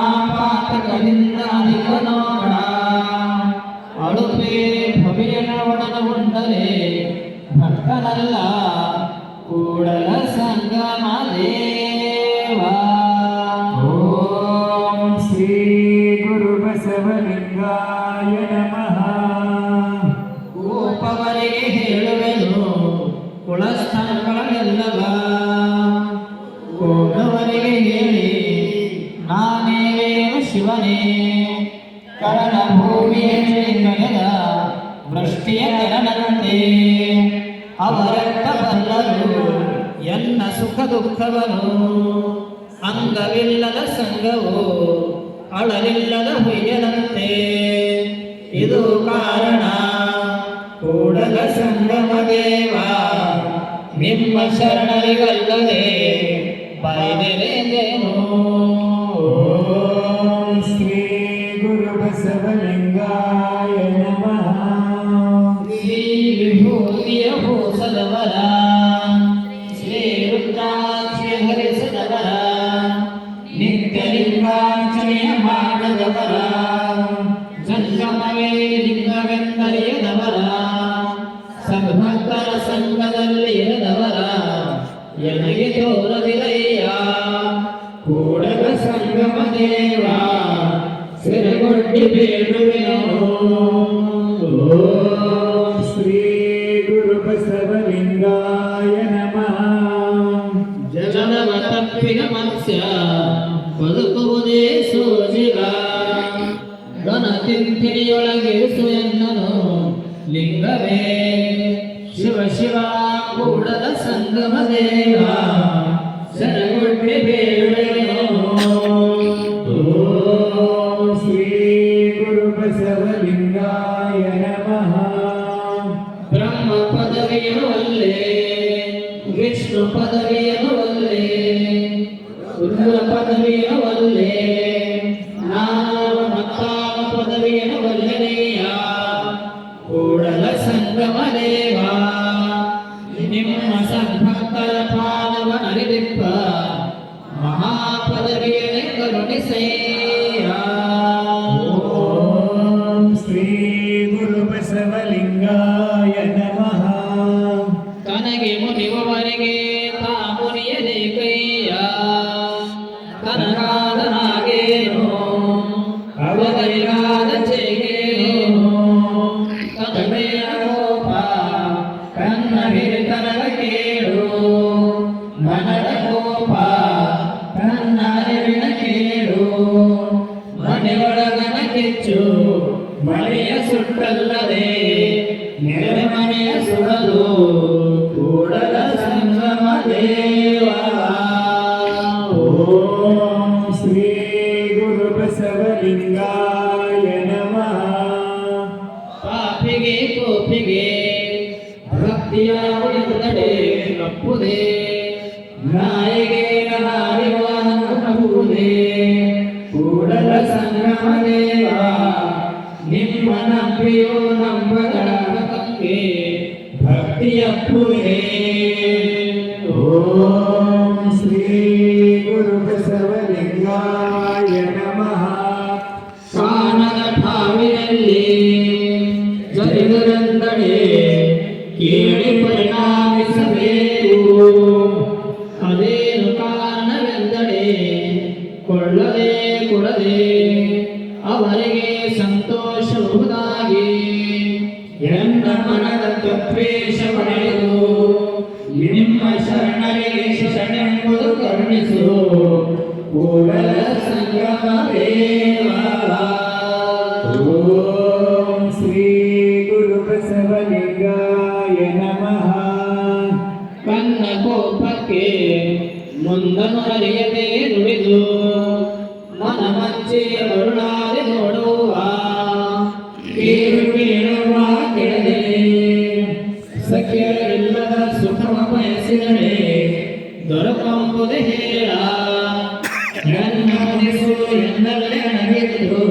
ಪಂಚಮಹಾಪಾತಕದಿಂದ ಅಧಿಕ ನೋಡ ಅಳುಪೆ ಭವ್ಯನ ಒಡನಗೊಂಡರೆ ಭಕ್ತನಲ್ಲ ಕೂಡಲ ಸಂಗಮ ದೇವ. ಓಂ ಶ್ರೀ ಗುರು ಬಸವಲಿಂಗಾಯ ನಮಃ. ಕೋಪವರಿಗೆ ಹೇಳುವೆನು ಕುಳಸ್ಥಳಗಳೆಲ್ಲವ ಹೋದವರಿಗೆ ಹೇಳಿ ನಾನೇವೇನು ಶಿವನೇ ಕರಣ ಭೂಮಿಯಲ್ಲಿ ಕರೆದ ವೃಷ್ಟಿಯ ತೆರನಂತೆ ಅವರತ್ತ ಬಲ್ಲರು ಎನ್ನ ಸುಖ ದುಃಖವನು ಅಂಗವಿಲ್ಲದ ಸಂಗವು ಅಳಲಿಲ್ಲದ ಹುಯ್ಯನಂತೆ ಇದು ಕಾರಣ ಕೂಡಲ ಸಂಗಮ ದೇವ ನಿಮ್ಮ ಶರಣರಿಗಲ್ಲದೆ ಬೈದೆರೇನು. ಓಂ ಶ್ರೀ ಗುರು ಬಸವಲಿಂಗಾಯ ನಮಃ. ಶ್ರೀ ವಿಭೂತಿಯ ಭೂಸದವರ ಶ್ರೀ ರುದ್ರಾಕ್ಷಿ ಧರಿಸಿದವರ ನಿತ್ಯ ಲಿಂಗಾರ್ಚನೆಯ ಮಾಡದವರ ಜಂಗಮವೇ ಲಿಂಗವೆಂದರಿಯದವರ ಸದ್ಭಕ್ತರ ಸಂಘದಲ್ಲಿ ಇರದವರ ಎನಗೆ ತೋರದಿರಯ್ಯ ಕೂಡಲ ಸಂಗಮ ದೇವ ಸಿರಗೊಡ್ಡಿ ಬೇಡುವೆನು. ಓಂ ಶ್ರೀ ಗುರು ಬಸವಲಿಂಗಾಯ ನಮಃ. ಜನವ ತಪ್ಪಿನ ಮತ್ಸ್ಯ ಬದುಕುವುದೇ ಸೋಜಿಗ ಗಣ ತಿಂತಿರಿಯೊಳಗಿರಿಸು ಎನ್ನನು ಲಿಂಗವೇ ಶಿವ ಶಿವ ಕೂಡಲ ಸಂಗಮ ದೇವ ಶರಣಗೊಡ್ಡಿ ಬೇಡುವೆನು. ಓಂ ಶ್ರೀ ಗುರು ಬಸವಲಿಂಗಾಯ ನಮಃ. ಬ್ರಹ್ಮ ಪದವಿಯನ್ನು ಒಲ್ಲೆ ವಿಷ್ಣು ಪದವಿಯನ್ನು ಒಲ್ಲೆ ರುದ್ರ ಪದವಿಯನ್ನು ಒಲ್ಲೆ ನಾಮ ಮತ್ತಾವ ಪದವಿಯನ್ನು ಒಲ್ಲೆನೆಯ ಕೂಡಲ ಸಂಗಮ ದೇವ ನಿಮ್ಮ ಸದ್ಭಕ್ತರ ಪಾದವನರಿದಿಪ್ಪ ಮಹಾಪದವಿಯನ್ನೇ ಕರುಣಿಸಯ್ಯ. ಓಂ ಶ್ರೀ ಗುರು ಬಸವಲಿಂಗಾಯ ನಮಃ. ತನಗೆ ಮುನಿವವರೆಗೆ ತಾ ಮುನಿಯದೆ ಕೈಯ ತನಗಾದನಾಗೇನು ಅವರಿಗಾದ ಚೇಗೇನು ತನಮೇನ ಕೋಪ ಕನ್ನ ಹಿರಿತನದ ಕೇಳು ಮನದ ಕೋಪ ಕನ್ನ ಅರಿವಿನ ಕೇಳು ಮನೆಯೊಳಗನ ಕಿಚ್ಚು ಮಳೆಯ ಸುಟ್ಟಲ್ಲದೆ ನೆರೆ ಮನೆಯ ಸುಡಲು ಕೂಡಲ ಸಂಗಮ ದೇವ. ಓಂ ಶ್ರೀ ಗುರು ಬಸವಲಿಂಗಾಯ ನಮಃ. ಪಾಪಿಗೆ ಕೋಪಿಗೆ ಭಕ್ತಿಯ ಉಳಿದಡೆ ಕಪ್ಪುದೇ ನಾಯಿಗೆ ನಾರಿವಾನುವುದೇ ಕೂಡಲ ಸಂಗಮ ದೇವ ನಿಮ್ಮ ನಂಬಿಯೋ ನಂಬಗಳ ಕಂಗೆ ಭಕ್ತಿಯಪ್ಪುದೇ. ಓಂ ಶ್ರೀ ಗುರು ಬಸವಲಿಂಗಾಯ ನಮಃ. ಕಾನದ ಠಾವಿನಲ್ಲಿ ಜರಿದರೆಂದಡೆ ಕೇಳಿ ಪರಿಣಾಮಿಸಬೇಕು ಅದೇನು ಕಾರಣವೆಂದಡೆ ಕೊಳ್ಳದೆ ಕೊಡದೆ ಅವರಿಗೆ ಸಂತೋಷವುದಾಗಿ ಎನ್ನ ಮನದ ತತ್ವೇಶ ಪಡೆದು ನಿಮ್ಮ ಶರಣರಿಗೆ ಶರಣೆಂಬುದು ಕರುಣಿಸು ಕೂಡಲ ಸಂಗಮ ದೇವ. ಓಂ ಶ್ರೀ ಗುರು ಬಸವಲಿಂಗಾಯ ನಮಃ. ಕನ್ನ ಕೋಪಕ್ಕೆ ಮುಂದನು ಅರಿಯದೆ ನುಡಿದು ಮನ ಮಚ್ಚೆಯ ಮರುಳಾದೆ ನೋಡುವ ಕೀಳು ಕೇಳುವ ಕೆಳದೆ ಸಖ್ಯರಿಲ್ಲದ ಸುಖವ ಬಯಸಿದಳೆ ದೊರಕಂಬುದೇ ಹೇಳ ನನ್ನ ಮುನಿಸು ಎನ್ನಲ್ಲೇ ಅಣಗಿದ್ದು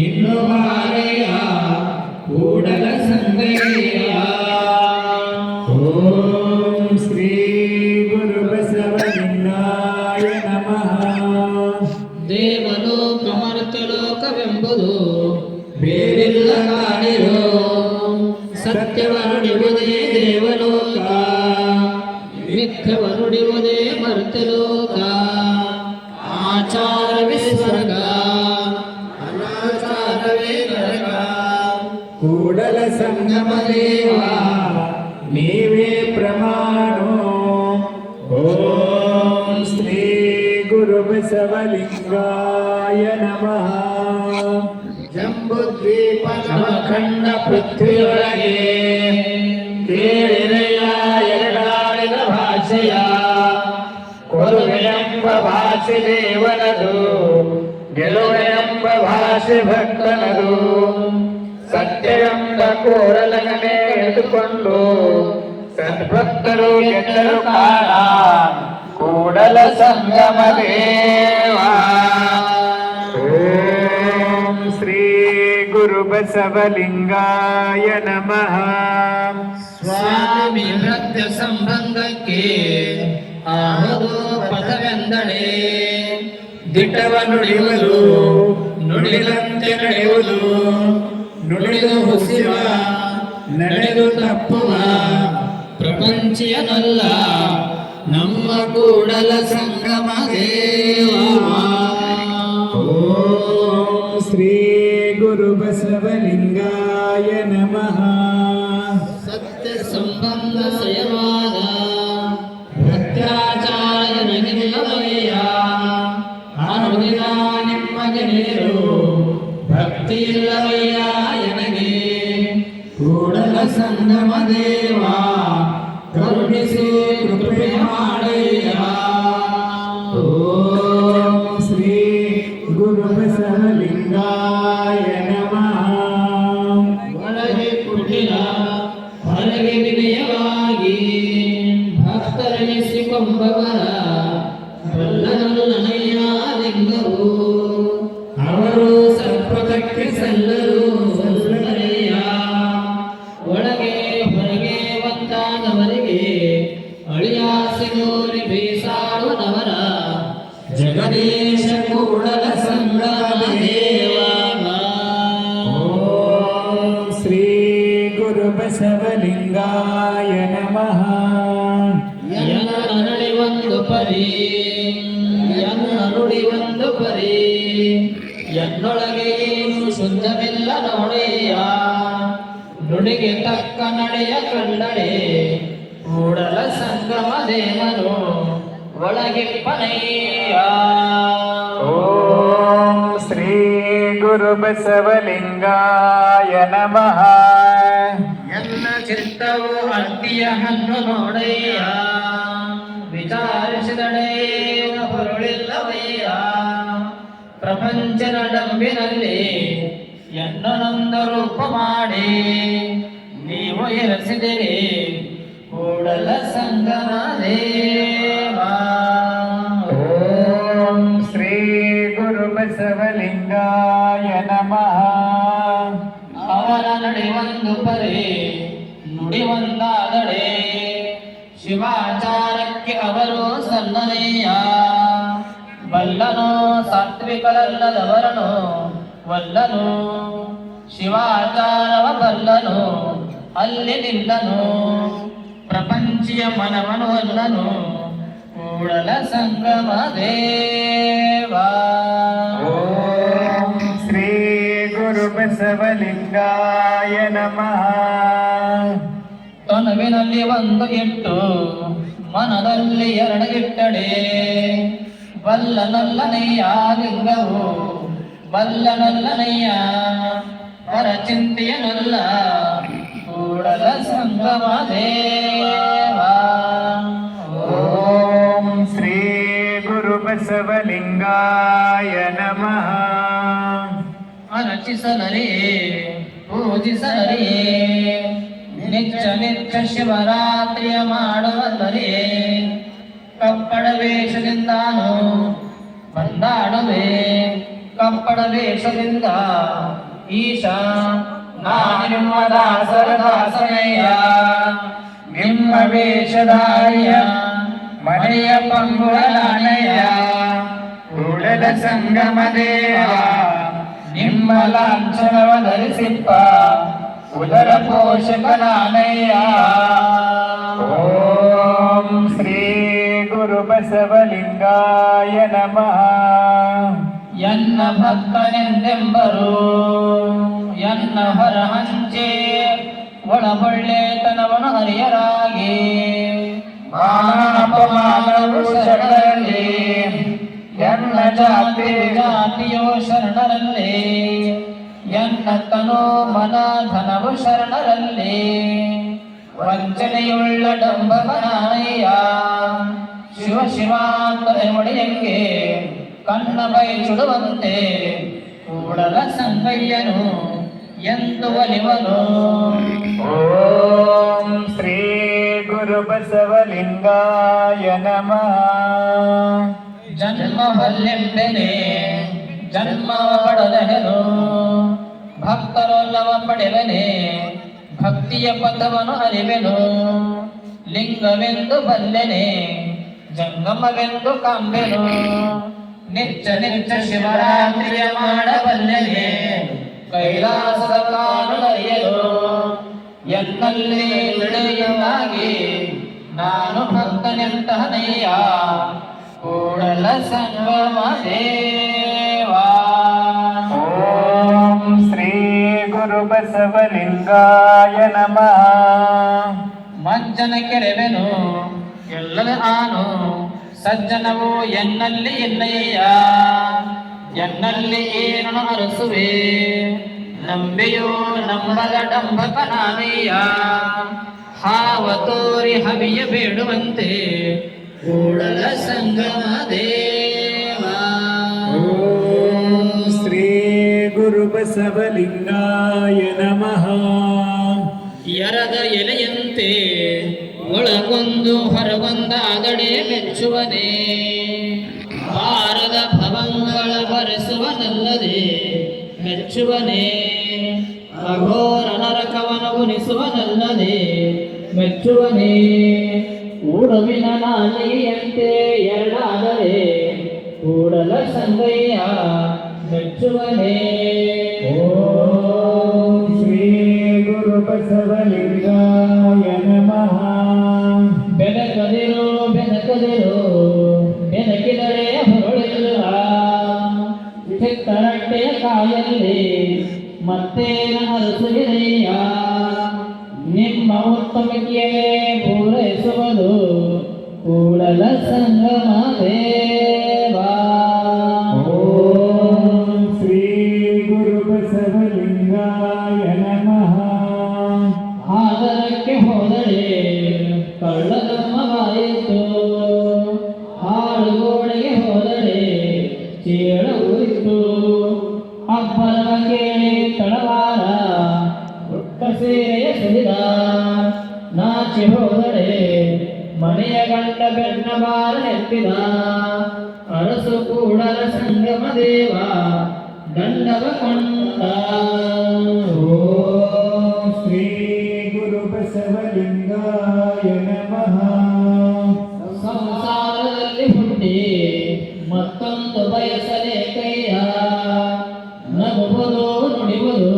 ಇನ್ನು ಬಾರೆಯ ಕೂಡಲ ಸಂಗಯ್ಯ. ಓಂ ಶ್ರೀ ಗುರು ಬಸವಲಿಂಗಾಯ ನಮಃ. ದೇವಲೋಕ ಮರ್ತಲೋಕವೆಂಬುದು ಬೇರೆಲ್ಲ ಕಾಣಿರೋ ಸತ್ಯವ ನುಡಿಯುವುದೇ ದೇವಲೋಕ ಮಿಥ್ಯವ ನುಡಿಯುವುದೇ ಮರ್ತಲೋಕ ಆಚಾರವೇ ಸ್ವರ್ಗ ಅನಾಚಾರವೇ ನರಕ ಕೂಡಲ ಸಂಗಮ ದೇವ ನೀವೇ ಪರಮಾಣು. ಓಂ ಶ್ರೀ ಗುರು ಬಸವಲಿಂಗಾಯ ನಮಃ. ಜಂಬುದ್ವೀಪ ನವಖಂಡ ಪೃಥ್ವಿಯೊಳಗೆ ಕೇಳಿರೆಯ ಎರಡಾಳಿನ ಭಾಷೆಯ ಕೊರುವೆಯೆಂಬ ಭಾಷೆ ದೇವನದು, ಗೆಲುವೆಯೆಂಬ ಭಾಷೆ ಭಕ್ತನದು. ಸತ್ಯವೆಂಬ ಕೋರಲಗನೆ ಎದುಕೊಂಡು ಸದ್ಭಕ್ತರು ಗೆದ್ದರು ಕಾಣ ಕೂಡಲ ಸಂಗಮ ದೇವ. ಓಂ ಶ್ರೀ ಗುರು ಬಸವಲಿಂಗಾಯ ನಮಃ. ಸ್ವಾಮಿ ಭಕ್ತ ಸಂಬಂಧಕ್ಕೆ ಆಹುದು ಪದವೆಂದಡೆ, ದಿಟವ ನುಡಿಯುವುದು ನುಡಿದಂತೆ ನಡೆಯುವುದು, ನುಡಿದು ಹುಸಿವ ನಡೆದು ತಪ್ಪುವ ಪ್ರಪಂಚಿಯನಲ್ಲ ನಮ್ಮ ಕೂಡಲ ಸಂಗಮ ದೇವ. ಓಂ ಶ್ರೀ ಗುರು ಬಸವಲಿಂಗಾಯ ನಮಃ. ಸತ್ಯ ಸಂಬಂಧ ಸಯವಾದ ಭಕ್ತ್ಯಾಚಾರ ನನಗಿಲ್ಲವಯ್ಯ, ಅನುದಿನ ನಿಮಗೆ ನೀರು ಭಕ್ತಿ ಇಲ್ಲವಯ್ಯ ಎನಗೆ. ಕೂಡಲ ಸಂಗಮ ದೇವ ಕರುಣಿಸಿ ಕೃಪೆ ಮಾಡಯ್ಯ. ಓಂ ಶ್ರೀ ಗುರು ಬಸವಲಿಂಗಾಯ ನಮಃ. ಒಳಗೆ ಕುಟಿಲ ಹೊರಗೆ ವಿನಯವಾಗಿ ಭಕ್ತರೆನಿಸಿಕೊಂಬವರ ಬಲ್ಲನಲ್ಲನಯ್ಯ ಲಿಂಗವು. ಅವರು ಸರ್ಪದಕ್ಕೆ ಸಲ್ಲರು ಸಲ್ಲರಯ್ಯ. ಒಳಗೆ ಹೊರಗೆ ಒಂದಾದವರಿಗೆ ಅಳಿಯಾಸೆಗೋರಿ ಬೇಸಾಡುವವರ ಜಗದೀಶ ಕೂಡಲ ಸಂಗಮ ದೇವ. ಓಂ ಶ್ರೀ ಗುರು ಬಸವಲಿಂಗಾಯ ನಮಃ. ಎನ್ನ ನರಳಿ ಒಂದು ಪರಿ, ಎನ್ನ ನುಡಿ ಒಂದು ಪರಿ, ಎನ್ನೊಳಗೆ ಏನು ಶುದ್ಧವಿಲ್ಲ ನೋಡೆಯ. ನುಡಿಗೆ ತಕ್ಕ ನಡೆಯ ಕಂಡಡೆ ಕೂಡಲ ಸಂಗಮ ದೇವನು ಒಳಗೆ ಪನೆಯ. ಓಂ ಶ್ರೀ ಗುರು ಬಸವಲಿಂಗಾಯ ನಮಃ. ಎಲ್ಲ ಚಿತ್ತವು ಅಡ್ಡಿಯ ಹಣ್ಣು ನೋಡಯ್ಯ, ವಿಚಾರಿಸಿದಡೇನ ಹೊರಳಿಲ್ಲವಯ್ಯ. ಪ್ರಪಂಚದ ಡಂಬಿನಲ್ಲಿ ಎನ್ನೊಂದ ರೂಪ ಮಾಡಿ ನೀವು ಎರಸಿದಿರಿ ಕೂಡಲ ಸಂಗಮ ದೇವ. ಓಂ ಶ್ರೀ ಗುರು ಬಸವಲಿಂಗಾಯ ನಮಃ. ಅವರ ನಡೆ ಒಂದು ಪರಿ ನುಡಿ ಒಂದಾದಡೆ, ಶಿವಾಚಾರಕ್ಕೆ ಅವರು ಸಲ್ಲನೆಯ. ಬಲ್ಲನು ಸಾತ್ವಿಕರಲ್ಲದವರನು ವಲ್ಲನು, ಶಿವಾಚಾರವ ಬಲ್ಲನು ಅಲ್ಲಿ ನಿಲ್ಲನು. ಪ್ರಪಂಚಿಯ ಮನವನು ವಲ್ಲನು ಕೂಡಲ ಸಂಗಮ ದೇವ. ಓಂ ಶ್ರೀ ಗುರು ಬಸವಲಿಂಗಾಯ ನಮಃ. ತನುವಿನಲ್ಲಿ ಒಂದು ಇಟ್ಟು ಮನದಲ್ಲಿ ಎರಡು ಇಟ್ಟಡೆ, ಬಲ್ಲನಲ್ಲನಯ್ಯ ಲಿಂಗವು ಬಲ್ಲನಲ್ಲನಯ್ಯ ಪರ ಚಿಂತೆಯನಲ್ಲ ಕೂಡಲ ಸಂಗಮ ದೇವ. ಓಂ ಶ್ರೀ ಗುರು ಬಸವಲಿಂಗಾಯ ನಮಃ. ಅರಚಿಸಲರೇ ಪೂಜಿಸಲರೇ, ನಿತ್ಯ ನಿತ್ಯ ಶಿವರಾತ್ರಿಯ ಮಾಡುವಲ್ಲರೇ. ಕಪ್ಪಡ ವೇಷದಿಂದಾನು ಬಂದಾಡುವೆ, ಕಪ್ಪಡ ವೇಷದಿಂದ ಈಶ ನಿಮ್ಮ ದಾಸರ ದಾಸನಯ್ಯ. ನಿಮ್ಮ ವೇಷಧಾರಿಯ ಮನೆಯ ಪಂಗುಳನಯ್ಯ ಕೂಡಲ ಸಂಗಮ ದೇವ. ನಿಮ್ಮ ಲಾಂಛನವ ಧರಿಸಿಪ್ಪ ಉದರ ಪೋಷಕನಾನಯ್ಯ. ಓಂ ಶ್ರೀ ಗುರು ಬಸವಲಿಂಗಾಯ ನಮಃ. ಎನ್ನ ಭಕ್ತನೆಂದೆಂಬರು ಎನ್ನ ಹೊರಹಂಚೆ ಒಳಬೊಳ್ಳೆತನವನು ಹರಿಯರಾಗಿ ಮಾನಪಮಾನವು ಶರಣರಲ್ಲಿ ಎನ್ನ ಜಾತಿಯೋ ಶರಣರಲ್ಲಿ ಎನ್ನ ತನು ಮನ ಧನವು ಶರಣರಲ್ಲಿ ವಂಚನೆಯುಳ್ಳ ಡಂಬವನಾಯ ಶಿವ ಶಿವ ಮುಡಿಯಂಗೆ ಕಣ್ಣ ಬೈ ಚುಡುವಂತೆ ಕೂಡಲ ಸಂಗಯ್ಯನು ಎಂದು ಒಲಿವನು. ಓಂ ಶ್ರೀ ಗುರು ಬಸವಲಿಂಗಾಯ ನಮಃ. ಜನ್ಮ ಹೊಲ್ಲೆಂಬೆನೆ ಜನ್ಮ ಪಡೆದೆನು ಭಕ್ತರೊಲ್ಲವ ಪಡೆವೆನೆ ಭಕ್ತಿಯ ಪಥವನ್ನು ಅರಿವೆನು. ಲಿಂಗವೆಂದು ಬಲ್ಲೆನೆ ಜಂಗಮವೆಂದು ಕಾಂಬೆನು ನಿತ್ಯ ನಿತ್ಯ ಶಿವರಾತ್ರಿಯ ಮಾಡಬಲ್ಲೆನೆ ಕೈಲಾಸದ ಕಾಲು ಅರಿಯಲು ಎನ್ನಲ್ಲಿ ನಡೆಯುವಾಗಿ ನಾನು ಭಕ್ತನೆಂತಹನಯ್ಯ ಕೂಡಲ ಸಂಗಮ ದೇವಾ. ಓಂ ಶ್ರೀ ಗುರು ಬಸವಲಿಂಗಾಯ ನಮಃ. ಮಜ್ಜನ ಕೆರೆವೆನು ಎಲ್ಲದ ಆನು ಸಜ್ಜನವು ಎನ್ನಲ್ಲಿ ಎನ್ನಯ್ಯ ಎನ್ನಲ್ಲಿ ಏನು ಅರಸುವೆ ನಂಬೆಯೋ ನಂಬದ ಡಂಬಕ ನಾನಯ್ಯ ಹಾವ ತೋರಿ ಹವಿಯ ಬೇಡುವಂತೆ ಕೂಡಲ ಸಂಗಮ ದೇವಾ. ಓಂ ಶ್ರೀ ಗುರು ಬಸವಲಿಂಗಾಯ ನಮಃ. ಎರದ ಎಲೆಯಂತೆ ಒಳಗೊಂದು ಹೊರಗೊಂದಾಗಡೆ ಮೆಚ್ಚುವನೇ ಭಾರದ ಭವಂಗಳ ಬರೆಸುವನಲ್ಲದೆ ಮೆಚ್ಚುವನೇ ಅಘೋರ ನರಕವನ ಉಣಿಸುವನಲ್ಲದೆ ಮೆಚ್ಚುವನೇ ಕೂಡುವಿನ ನಾಲಿಗೆಯಂತೆ ಎರಡಾದರೆ ಕೂಡಲ ಸಂಗಯ್ಯ ಮೆಚ್ಚುವನೇ. ಓಂ ಶ್ರೀ ಗುರು ಬಸವಲಿಂಗಾಯ ನಮಃ. ಬೆನಕದಿರು ಬೆನಕದಿರು ಬೆನಕಿದರೆ ಹೊರಳಿಲ್ಲ ಚಿತ್ತರಟ್ಟೆಯ ಕಾಯಲ್ಲಿ ಮತ್ತೇನ ಅರಸುವಿದೆಯ ನಿಮ್ಮ ಉತ್ತಮಕ್ಕೆ ಪೂರೈಸುವುದು ಕೂಡಲ ಸಂಗಮ ದೇವಾ. ಓಂ ಶ್ರೀ ಗುರು ಬಸವಲಿಂಗಾಯ ನಮಃ. ಆದರಕ್ಕೆ ಹೋದರೆ ಕಳ್ಳದಮ್ಮವಾಯಿತು ಹಾಡುಗೋಡೆಗೆ ಹೋದರೆ ಚೇಳ ಉರಿತು ಅಬ್ಬರ ಕೇಳಿ ತಳವಾರ ಪುಟ್ಟ ಸೇರೆಯ ಸುರಿದ ನಾಚಿ ಹೋದರೆ ಮನೆಯ ಗಂಡ ಬೆನ್ನ ಬಾರ ಎತ್ತಿದ ಅರಸು ಕೂಡಲ ಸಂಗಮ ದೇವ ದಂಡವ ಕೊಂಡ. ಓಂ ಶ್ರೀ ಗುರು ಬಸವಲಿಂಗಾಯ ನಮಃ. ಸಂಸಾರದಲ್ಲಿ ಹುಟ್ಟಿ ಮತ್ತೊಂದು ಬಯಸಲೇಕಯ್ಯ ನಗುವುದು ನುಡಿಯುವುದು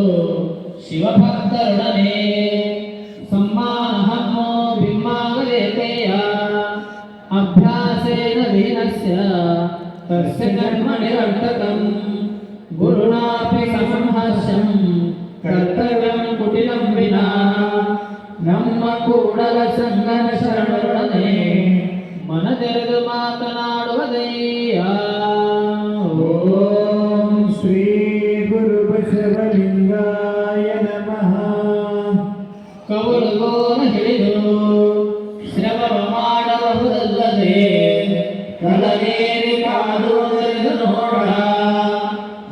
ಶಿವಭಕ್ತರೊಡನೆ ಸಮ್ಮಾನ ಹಮ್ಮು ಬಿಮ್ಮಾಗಲೇಕಯ್ಯ ಅಭ್ಯಾಸೇನ ವೀರಸ್ಯ ತಸ್ಯ ಕರ್ಮಣಿರರ್ಥಕಂ ಗುರುಣಾಪಿ ಸಮಂ ಹಾಸ್ಯಂ ಕರ್ತವ್ಯಂ ಕುಟಿಲಂ ವಿನಾ. ನಮ್ಮ ಕೂಡಲ ಸಂಗನ ಶರಣರೊಡನೆ ಮನದೆರೆದು ಮಾತನಾಡುವುದಯ್ಯ. ಓಂ ಶ್ರೀ ಗುರು ಬಸವಲಿಂಗಾಯ ನಮಃ. ಕವಲುಗೋನ ಹಿಡಿದು ಶ್ರಮವ ಮಾಡಬಹುದಲ್ಲದೆ ಕಲಗೇರಿ ಕಾದುವುದರಿಂದ ನೋಡ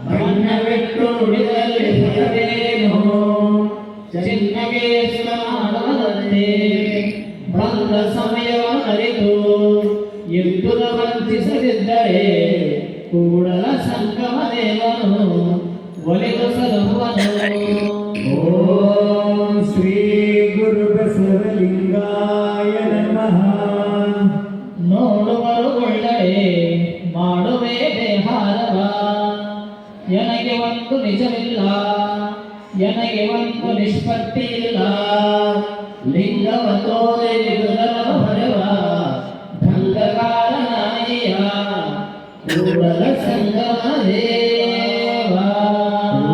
ಬಣ್ಣವಿಟ್ಟು ನುಡಿದಲ್ಲಿ ಬರಬೇನು ಚಿನ್ನಗೆ ಮಾಡುವುದಲ್ಲದೆ ಬಂದ ಸಮಯವನ್ನು ಅರಿತು ಯುದ್ಧದ ವಂಚಿಸದಿದ್ದರೆ ಕೂಡಲ ಸಂಗಮ ದೇವನು ಒಲಿದು ಸಲಹುವನು. ಓಂ ಶ್ರೀ ಗುರು ಬಸವಲಿಂಗಾಯ ನಮಃ. ನೋಡುವರು ಒಳ್ಳೆಡೆ ಮಾಡುವೆ ದೇಹಾರವ ನನಗೆ ಒಂದು ನಿಜವಿಲ್ಲ ನನಗೆ ಒಂದು ನಿಷ್ಪತ್ತಿ ಇಲ್ಲ ಲಿಂಗವ ತೋರೆ ಹೊರವ ಢಂಗಕಾರ ನಾಯಿಯ ಕೂಡಲ ಸಂಗಮ ದೇವ.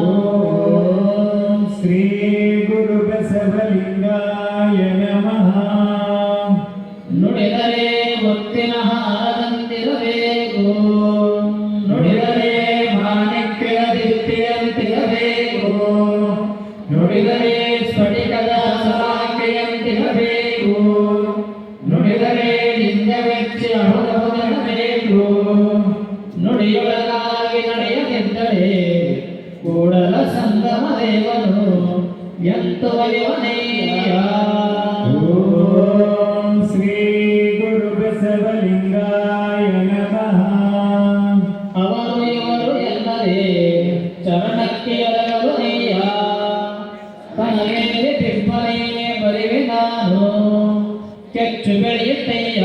ಓಂ ಶ್ರೀ ಬೇಕು ನುಡಿದರೆ ನಿಂದ ವೆಚ್ಚ ಬೇಕು ನುಡಿಯೊಳಗಾಗಿ ನಡೆಯದಿದ್ದರೆ ಕೂಡಲ ಸಂಗಮ ದೇವನು ಎಂತು ಒಲಿವನಯ್ಯ. ಓಂ ಶ್ರೀ ಗುರು ಬಸವಲಿಂಗಾಯ ನಮಃ. ಅವರು ಇವರು ಎಲ್ಲರೇ ಚರಣಕ್ಕೆ ಎರಗಲುನಯ್ಯ. ತನಗೆ ತಿಪ್ಪನೇ ಬರಿವೆ ನಾನು ಕೆಚ್ಚು ಬೆಳೆಯುತ್ತಯ್ಯ.